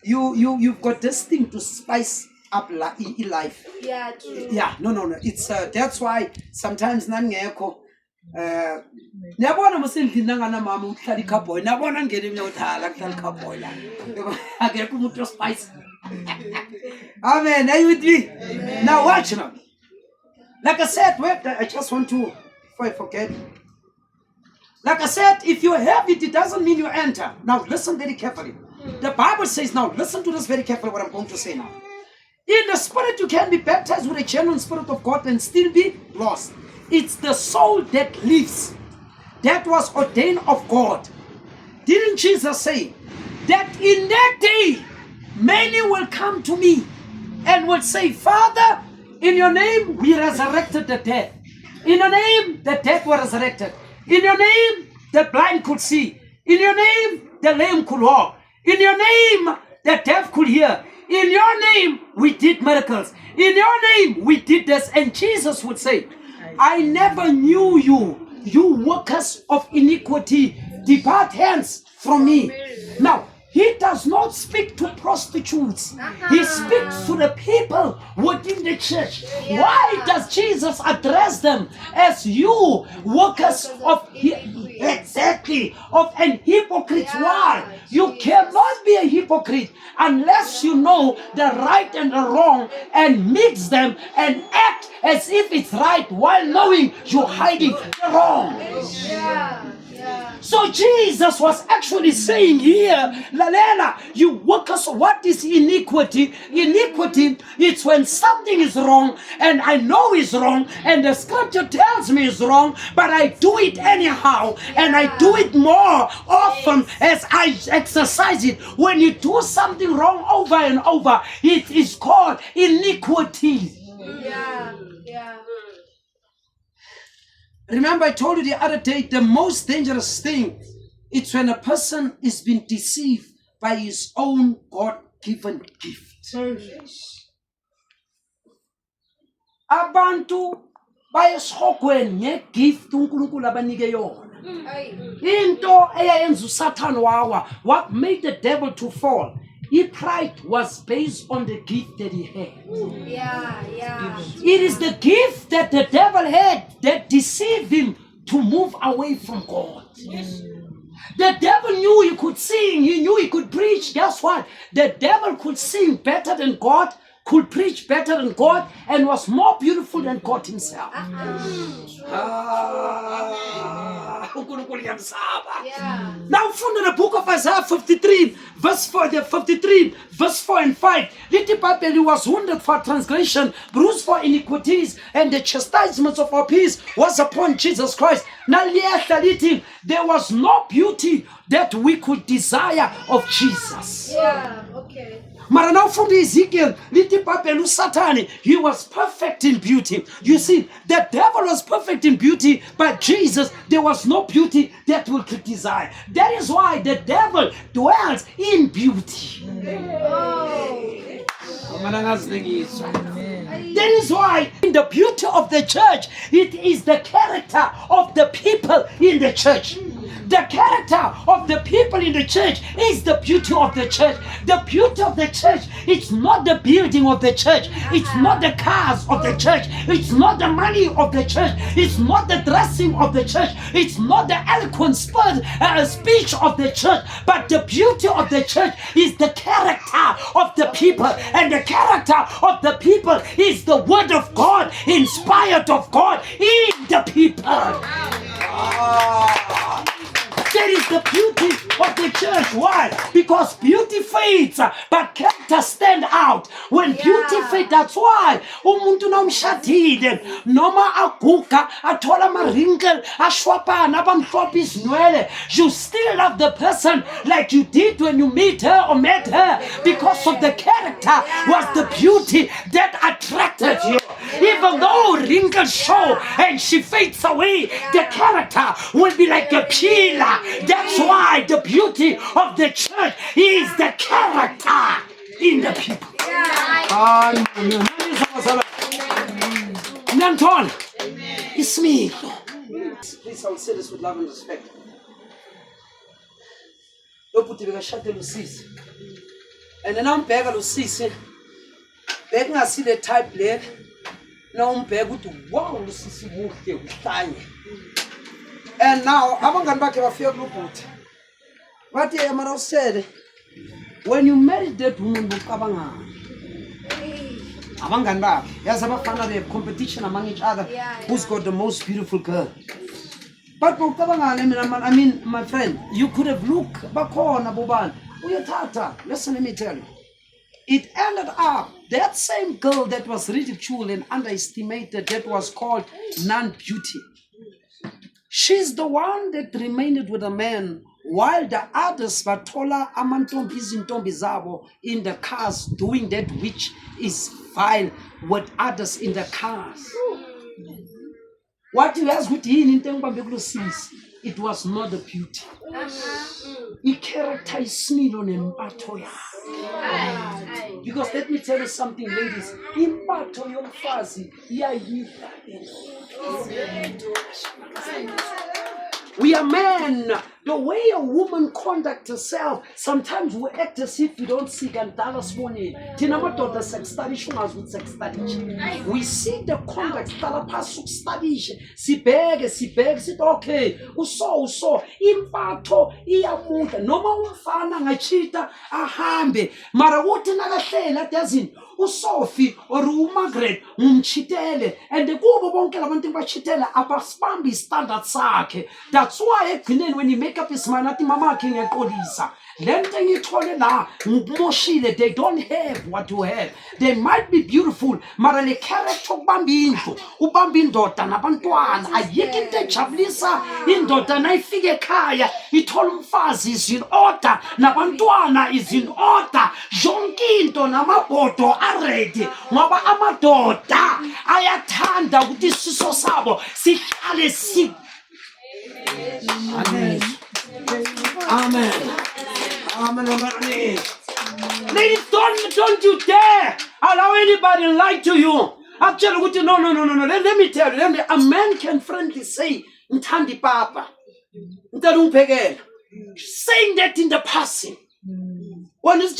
you've got this thing to spice up life. Yeah, true. Yeah, no. It's that's why sometimes nangekho Niyabona musendlini nangana mama uhlala iCowboy. Niyabona ngene mina uthala kuhlala iCowboy la. Akekho umuntu spice. Amen. Are you with me? Amen. Now watch now. Like I said, wait, I just want to, before I forget. Like I said, if you have it, it doesn't mean you enter. Now listen very carefully. The Bible says, now listen to this very carefully what I'm going to say now. In the spirit you can be baptized with a genuine spirit of God and still be lost. It's the soul that lives, that was ordained of God. Didn't Jesus say that in that day many will come to me and will say, Father, in your name we resurrected the dead. In your name the dead were resurrected. In your name the blind could see. In your name the lame could walk. In your name the deaf could hear. In your name we did miracles. In your name we did this. And Jesus would say, I never knew you, you workers of iniquity. Depart hence from me. Now, he does not speak to prostitutes. He speaks to the people within the church. Why does Jesus address them as you workers of of an hypocrite? Why? You cannot be a hypocrite unless you know the right and the wrong and mix them and act as if it's right while knowing you're hiding the wrong. So Jesus was actually saying here, Lalela, you workers, what is iniquity? Iniquity, it's when something is wrong and I know it's wrong and the scripture tells me it's wrong, but I do it anyhow and I do it more often as I exercise it. When you do something wrong over and over, it is called iniquity. Remember, I told you the other day, the most dangerous thing is when a person is being deceived by his own God-given gift. Abantu bayesihogweni ngegift uNkulunkulu abanike yona. Into eyayenza uSatan wawa, what made the devil to fall? His pride was based on the gift that he had. It is the gift that the devil had that deceived him to move away from God. The devil knew he could sing, he knew he could preach. Guess what? The devil could sing better than God, could preach better than God, and was more beautiful than God himself. Now from the book of Isaiah 53, verse 4 and 5. Little Bible, he was wounded for transgression, bruised for iniquities, and the chastisement of our peace was upon Jesus Christ. Now there was no beauty that we could desire of Jesus. Mara now from Ezekiel, little Bible, Satan, he was perfect in beauty. You see, the devil was perfect in beauty, but Jesus, there was no beauty that we could desire. That is why the devil dwells in beauty. That is why in the beauty of the church, it is the character of the people in the church. The character of the people in the church is the beauty of the church. The beauty of the church, it's not the building of the church. It's not the cars of the church. It's not the money of the church. It's not the dressing of the church. It's not the eloquent speech of the church. But the beauty of the church is the character of the people. And the character of the people is the word of God, inspired of God in the people. That is the beauty of the church. Why? Because beauty fades, but character stand out. When beauty fades, that's why umuntu nomshadile noma aguga athola ama wrinkle ashwapana abamhlophe izinwele, you still love the person like you did when you meet her or met her, because of the character was the beauty that attracted you. Even though wrinkles show and she fades away, the character will be like a pillar. That's why the beauty of the church is the character in the people. Nanton, it's me. Please, I will say this with love and respect. And then I'm back to see. Back I see the type there. Now I'm back to wow, Lucy, and now, I'm going back to a few group. What Yamaro said, when you married that woman, I'm going back. There's a competition among each other. Who's got the most beautiful girl? But I mean, my friend, you could have looked back on Abuban. Listen, let me tell you. It ended up, that same girl that was ridiculed and underestimated, that was called non-beauty. She's the one that remained with a man, while the others batola amantombi izintombi zabo in the cars doing that which is vile with others in the cars. What you ask with him, it was not the beauty. It characterized me on empatoya. Because let me tell you something, ladies. Impato yomfazi iyayidla. We are men. The way a woman conducts herself, sometimes we act as if we don't see Gandalas morning. Tinamato sex study shows with sex study. We see the conduct Talapasu study. Si beg, sit okay. Uso, impato, iamuta, no more fana, ngachita, ahambe, marawuti nagatela, doesn't. Usofi or Margaret, Chitele, and the Gobo Bonkel Avantima Chitela, Abaspambi standard sake. That's why when you make up his manati mama king and Odisa. Lenten you told Moshile, they don't have what you have. They might be beautiful, Marale character bambinto, Ubambin daughter, Nabantuan, a yekinte chablisa, in daughter, I figure Kaya, it told Faz is in order, Nabantuana is in order, Jonkinto, Namapoto, Aredi, Maba Amadota, Ayatanda, with this so sabo, si Alice, si. Amen. Amen. Amen. Ladies, don't you dare allow anybody to lie to you. Actually, no. Let me tell you, a man can friendly say, Ntandi Papa. Saying that in the passing. When it's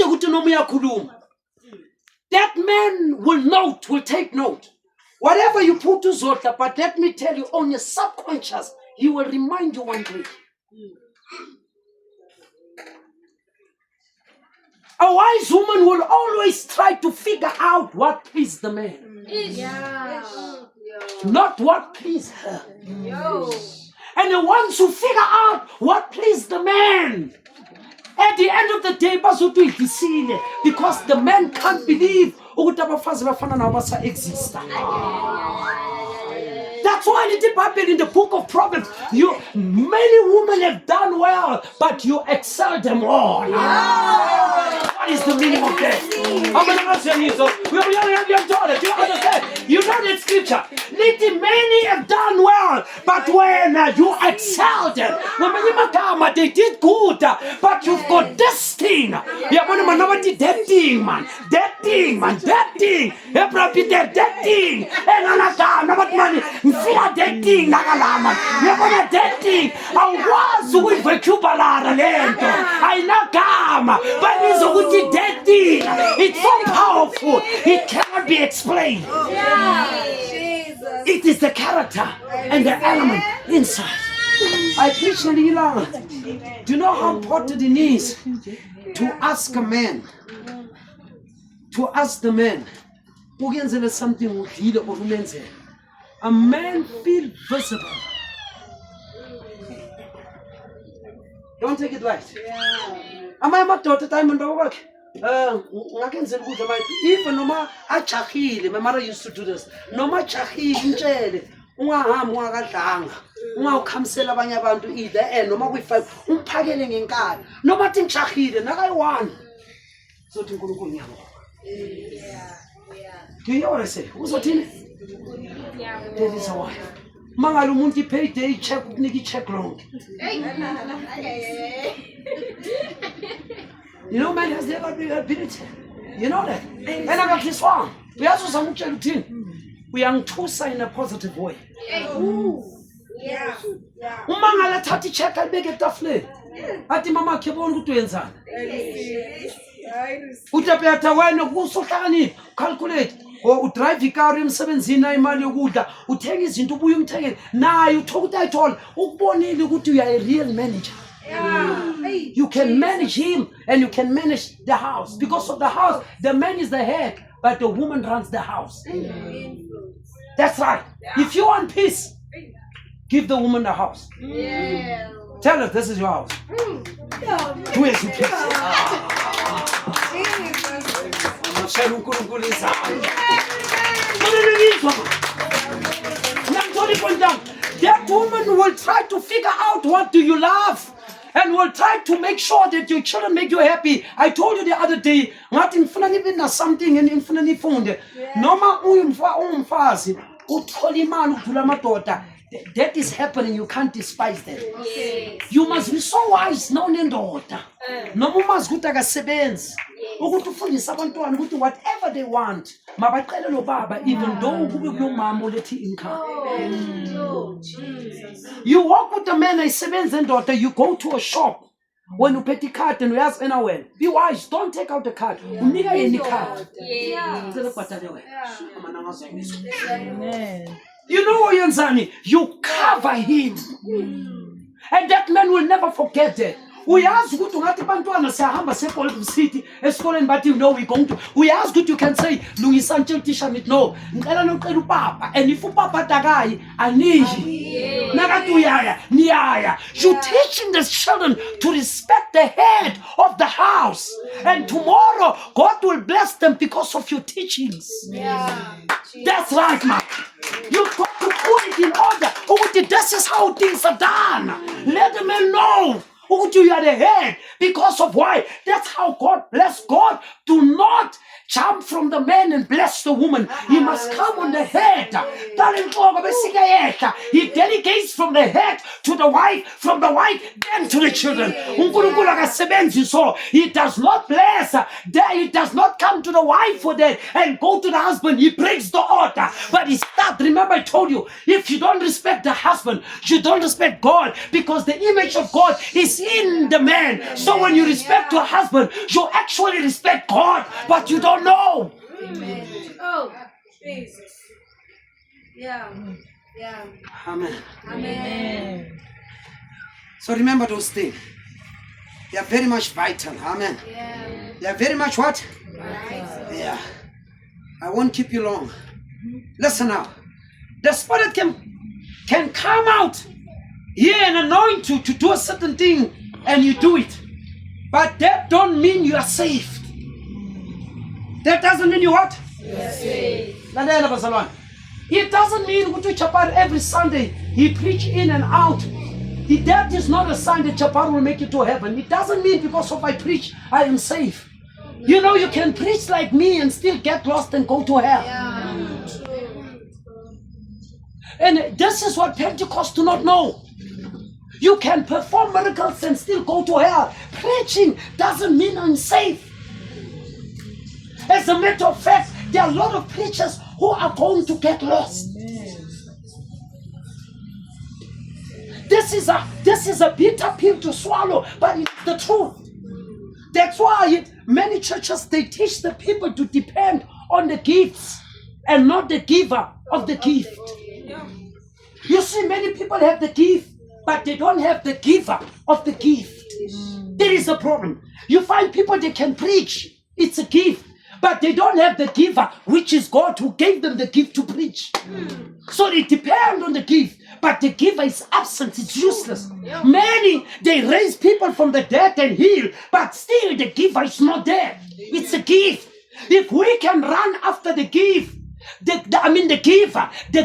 that man will take note. Whatever you put to Zota, but let me tell you, on your subconscious, he will remind you one day. A wise woman will always try to figure out what pleased the man, not what pleased her. And the ones who figure out what pleased the man, at the end of the day, because the man can't believe exist. That's why in the Bible, in the book of Proverbs, many women have done well, but you excel them all. What is the meaning of that? I'm going to answer you. So, you understand? You know that scripture. Many have done well, but when you excel them, they did good, but you've got this thing. That thing, man. That thing. That thing. That thing. And money. Mfika that thing. That thing. I was with the Cubalara lento. I nakama. But it's that thing. It's so powerful. It cannot be explained. It is the character and the element inside. I preach in Ilang. Do you know how important it is to ask a man? To ask the man. Something a man feel visible. Don't take it right. Am I not the time and work? Even no ma achahile, my mother used to do this. No ma chahile, ngitshele. Ungahamba ungadlanga. Ungawukhamsela abanye abantu either and noma kuyi5 umphakele ngenkani. Noma thi ngitshahile nakayi1. Sothi uNkulunkulu ngiyabonga. Do you always say? Uzothini? That is why. Mangalo umuntu payday check ukunika check long. You know, man has never been ability. You know that. And I got this one. We also some we are in a positive way. Umangala thathi check alibeke etafuleni. Athi mama khebona ukuthi wenzani. Utaphetha wena kusohlakaniphi calculate. Or drive car emsebenzini imali yokudla uthenga izinto ubuye umthengele naye uthoka ukuthi ayithola ukubonile ukuthi you are a real manager. You can manage him and you can manage the house. Because of the house, the man is the head, but the woman runs the house. That's right. If you want peace, give the woman the house. Tell her this is your house. Do as you please. That woman will try to figure out what do you love. And will try to make sure that your children make you happy. I told you the other day, something and infinitely found. Noma umfazi uthola imali ukudlula amadoda. That is happening. You can't despise that. You must be so wise now nendoda. Noma umazi ukuthi akasebenzi. Ukuthi ufundisa abantwana ukuthi whatever they want, mabaqele lo baba even though kube kulomama olethe income. You walk with the man ayisebenza endoda, you go to a shop. When you pay the card and you ask anywhere, be wise, don't take out the card. Unika any card. Amen. You know what you're saying? You cover him. And that man will never forget it. We ask good to Hatibantwana Sahamba Sepol City, Escolan, but you know we're going to. We ask good you can say, Louis Sanchez Tishamit, no, Papa, and if Papa Tagai, Aniji, Nagatuyaya, Niaya. You teaching the children to respect the head of the house. And tomorrow, God will bless them because of your teachings. That's right, Mark. You've got to put it in order. This is how things are done. Let the men know. You are the head. Because of why? That's how God bless. God do not jump from the man and bless the woman. He must come on the head. He delegates from the head to the wife, from the wife, then to the children. uNkulunkulu akasebenzi so. He does not bless. He does not come to the wife for that and go to the husband. He breaks the order. But he starts. Remember I told you, if you don't respect the husband, you don't respect God, because the image of God is in the man. So when you respect your husband, you actually respect God, but you don't know. Amen. Oh, Jesus. Yeah. Yeah. Amen. Amen. So remember those things. They are very much vital. Amen. Yeah. They are very much what? Right. Yeah. I won't keep you long. Listen now. The Spirit can come out here and anoint you to do a certain thing, and you do it. But that don't mean you are saved. That doesn't mean you what? Yes. It doesn't mean Gutu Chapar every Sunday he preach in and out. That is not a sign that Chapar will make it to heaven. It doesn't mean because of I preach I am safe. You know, you can preach like me and still get lost and go to hell. Yeah. And this is what Pentecost do not know. You can perform miracles and still go to hell. Preaching doesn't mean I'm safe. As a matter of fact, there are a lot of preachers who are going to get lost. This is a bitter pill to swallow, but it's the truth. That's why many churches, they teach the people to depend on the gifts and not the giver of the gift. You see, many people have the gift, but they don't have the giver of the gift. There is a problem. You find people, they can preach. It's a gift. But they don't have the giver, which is God who gave them the gift to preach. So they depend on the gift, but the giver is absent, it's useless. Many, they raise people from the dead and heal, but still the giver is not there. It's a gift. If we can run after the gift, the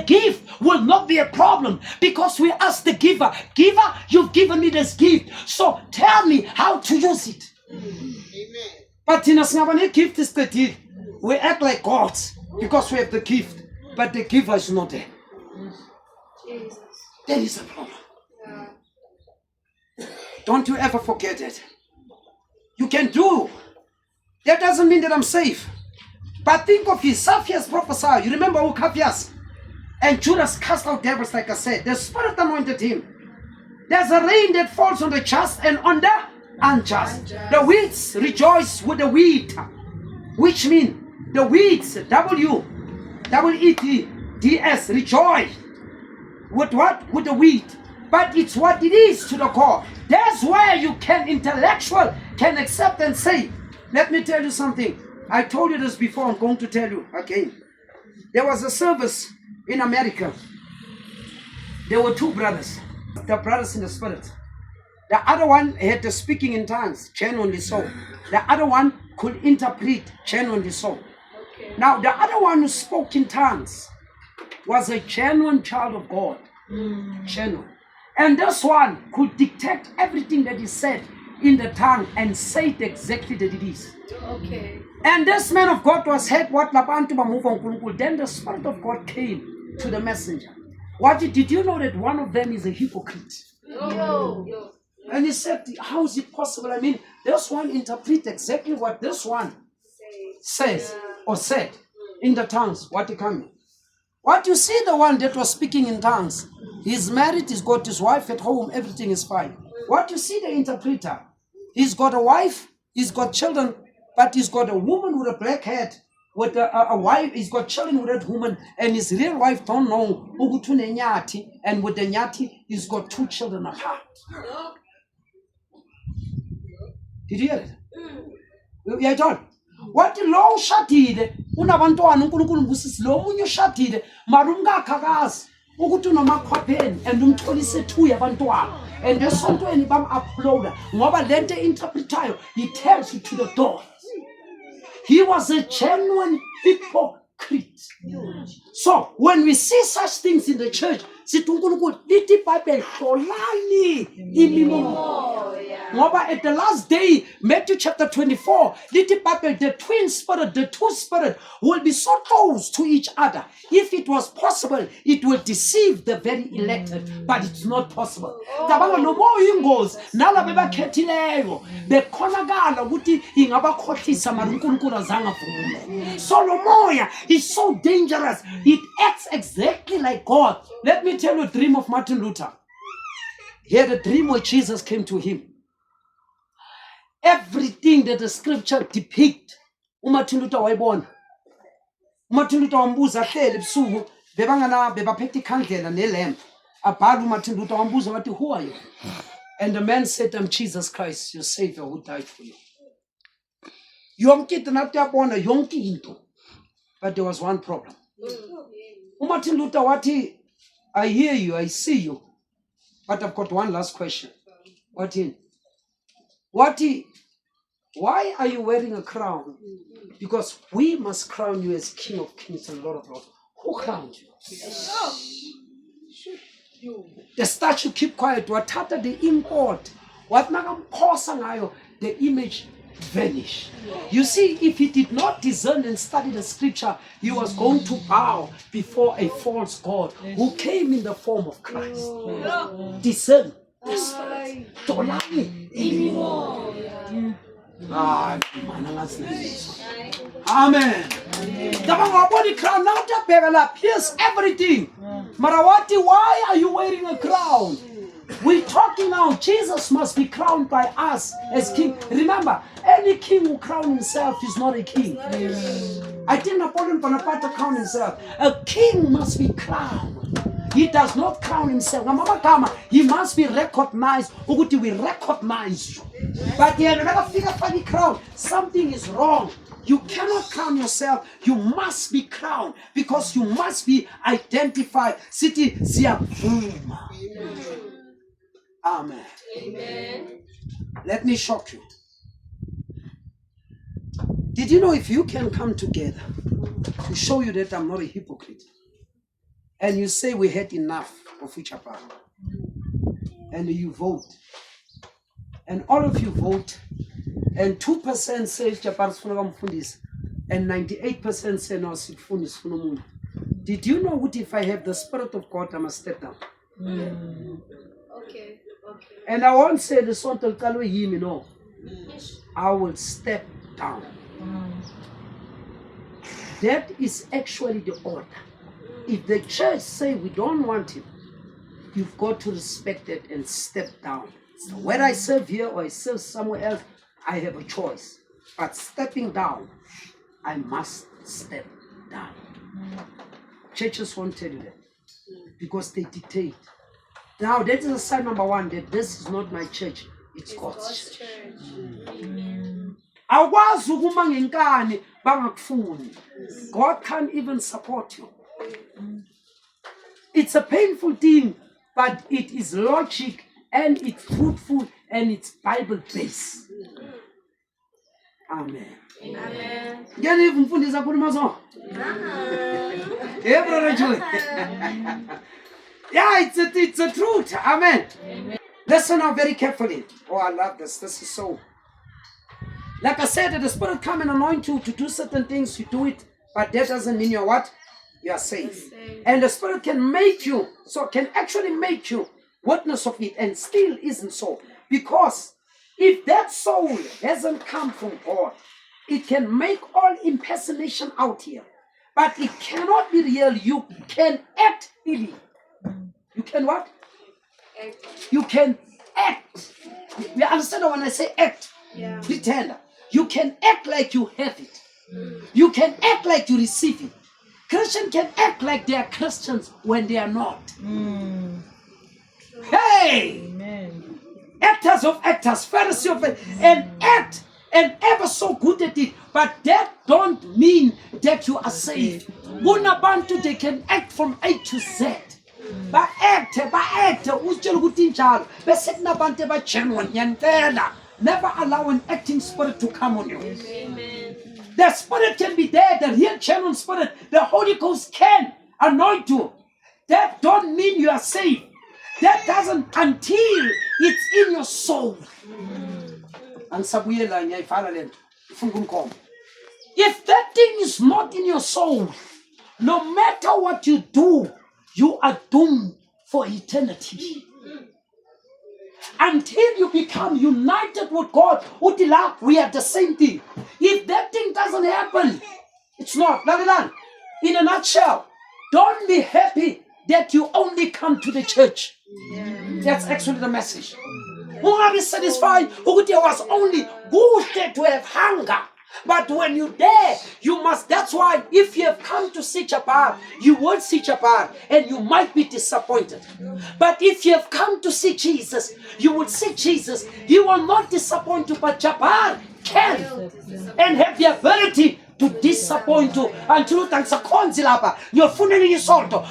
gift will not be a problem, because we ask the giver, you've given me this gift, so tell me how to use it. Amen. But in a gift is the deal. We act like gods because we have the gift, but the giver is not there. Jesus. That is a problem. Don't you ever forget it. You can do. That doesn't mean that I'm safe. But think of his Sapphires prophesied. You remember Octavius? And Judas cast out devils, like I said. The Spirit anointed him. There's a rain that falls on the just and on the unjust. The weeds rejoice with the wheat, which means the weeds, W-E-E-T-S, rejoice with what? With the wheat. But it's what it is to the core. That's where you can accept and say, let me tell you something. I told you this before, I'm going to tell you again. There was a service in America. There were two brothers. The brothers in the Spirit. The other one had the speaking in tongues, genuinely so. The other one could interpret, genuinely so. Now, the other one who spoke in tongues was a genuine child of God. Genuine. And this one could detect everything that is said in the tongue and say it exactly that it is. Okay. And this man of God was heard what Labantu move on Kulukul. Then the Spirit of God came to the messenger. Did you know that one of them is a hypocrite? Yo. And he said, how is it possible? I mean, this one interprets exactly what this one says or said in the tongues. What you see, the one that was speaking in tongues, he's married, he's got his wife at home, everything is fine. What you see, the interpreter, he's got a wife, he's got children, but he's got a woman with a black head, with a wife, he's got children with that woman, and his real wife don't know, and with the nyati, he's got two children apart. Did you hear it? Yeah, John. What long shatide? Unabantwana uNkulunkulu mbusisi lo munye ushatide marunga khakazi ukuthi unomakhwapheni and umtholise 2 yabantwana and esontweni bam uploader ngoba lento interpretayo he tells you to the door. He was a genuine hypocrite. So when we see such things in the church, sithi uNkulunkulu lithi iBhayibheli hlolani imimoya. Ngoba at the last day, Matthew chapter 24, little Bible, the twin spirit, the two spirit will be so close to each other. If it was possible, it will deceive the very elected, but it's not possible. Cabanga no more ingos, nala bebakhethileyo, bekhonakala ukuthi ingabakhohlisa mara uNkulunkulu azange avume. So lo moya is so dangerous. It acts exactly like God. Let me tell you a dream of Martin Luther. He had a dream where Jesus came to him. Everything that the scripture depict, uMartin Luther wayibona. uMartin Luther wambuza hlele ebusuku bebaphethe ikhandlela nelamp. Abhala uMartin Luther wambuza wathi, who are you? And the man said, I'm Jesus Christ, your Savior who died for you. Yonke into nathi yabona yonke into. But there was one problem. uMartin Luther wathi, I hear you, I see you. But I've got one last question. Why are you wearing a crown? Because we must crown you as King of Kings and Lord of Lords. Who crowned you? The statue keep quiet. Wathatha the import. What nakamkhosa ngayo, the image vanish. You see, if he did not discern and study the scripture, he was going to bow before a false God who came in the form of Christ. Discern. Amen. The body crown now. Here's everything. Marawati, why are you wearing a crown? We're talking now, Jesus must be crowned by us as king. Remember, any king who crown himself is not a king. I think Napoleon Bonaparte crowned himself. A king must be crowned. He does not crown himself. He must be recognized. We recognize you. But he never figure funny crown. Something is wrong. You cannot crown yourself. You must be crowned because you must be identified. City Ziavuma. Amen. Amen. Let me shock you. Did you know if you can come together to show you that I'm not a hypocrite, and you say we had enough of each other, and you vote, and all of you vote, and 2% say Japan and 98% say no, Sifundis. Did you know what if I have the Spirit of God, I must step down? Okay. And I won't say the son to him, no. I will step down. That is actually the order. If the church say we don't want him, you've got to respect it and step down. So whether I serve here or I serve somewhere else, I have a choice. But stepping down, I must step down. Churches won't tell you that because they dictate. Now, that is a sign number one that this is not my church, it's God's church. Akwazi ukuma ngenkani bangakufuni. God can't even support you. It's a painful thing, but it is logic and it's fruitful and it's Bible based. Amen. Amen. Ngene imfundisa khuluma so. Hey brother Joy. Yeah, it's a truth. Amen. Listen now very carefully. Oh, I love this. This is so. Like I said, the Spirit come and anoint you to do certain things. You do it, but that doesn't mean you're what? You are saved. And the Spirit can make you, so can actually make you witness of it, and still isn't so. Because if that soul hasn't come from God, it can make all impersonation out here, but it cannot be real. You can act really. You can what? You can act. You understand when I say act? Yeah. Pretend. You can act like you have it. You can act like you receive it. Christians can act like they are Christians when they are not. Hey! Amen. Actors of actors, Pharisee of and act and ever so good at it, but that don't mean that you are saved. Bunabantu, they can act from A to Z. Ba act, utshela ukuthi njalo bese kunabantu abagenuine ngempela. Never allow an acting spirit to come on you. Amen. The spirit can be there, the real genuine spirit, the Holy Ghost can anoint you. That don't mean you are saved. That doesn't until it's in your soul. Angisabuyela ngiyayifala lento. Ifuna ukumkhomba. If that thing is not in your soul, no matter what you do, you are doomed for eternity. Until you become united with God, Utila, we have the same thing. If that thing doesn't happen, it's not. In a nutshell, don't be happy that you only come to the church. That's actually the message. Be satisfied. There was only good to have hunger. But when you're there, you must. That's why if you have come to see Chapar, you will see Chapar and you might be disappointed. But if you have come to see Jesus, you will see Jesus. He will not disappoint you, but Chapar can and have the ability to disappoint you until you're fully insulted.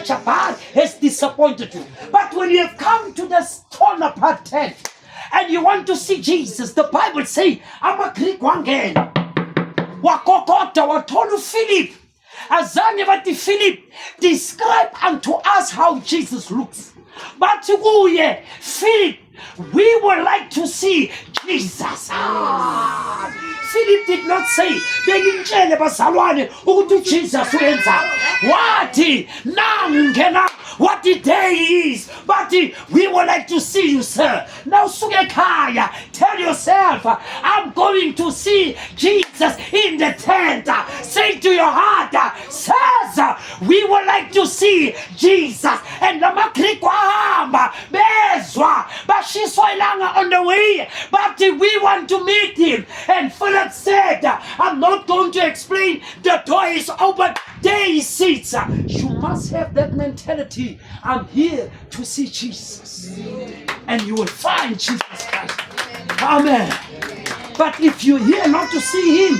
Chapar has disappointed you. But when you have come to the torn apart tent and you want to see Jesus, the Bible says, I'm a Greek one again. Wakokota watolu Philip. Azanye vati Philip, describe unto us how Jesus looks. But uye, Philip, we would like to see Jesus. Philip did not say, "Beningitshele bazalwane ukuthi Jesus wenza." Wathi, "Nangena what the day is." But we would like to see you, sir. Now suke ekhaya, tell yourself, I'm going to see Jesus in the tent. Say to your heart, says, we would like to see Jesus. And lamaGreek wahamba bezwa bashiswa ilanga on the way, but we want to meet him. And Philip said, I'm not going to explain, the door is open, there he sits. You must have that mentality. I'm here to see Jesus. And you will find Jesus Christ. Amen. But if you're here not to see him,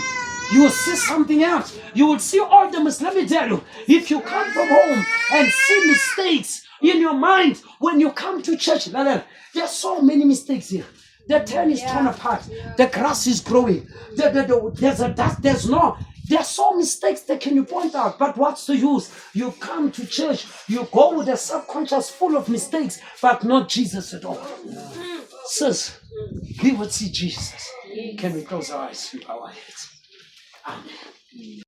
you will see something else. You will see all the mistakes. Let me tell you, if you come from home and see mistakes in your mind when you come to church, there's so many mistakes here. The tent is torn apart. The grass is growing. There's a dust. There's so mistakes that can you point out. But what's the use? You come to church, you go with a subconscious full of mistakes, but not Jesus at all. Sis, we would see Jesus. Can we close our eyes with our heads? Amen.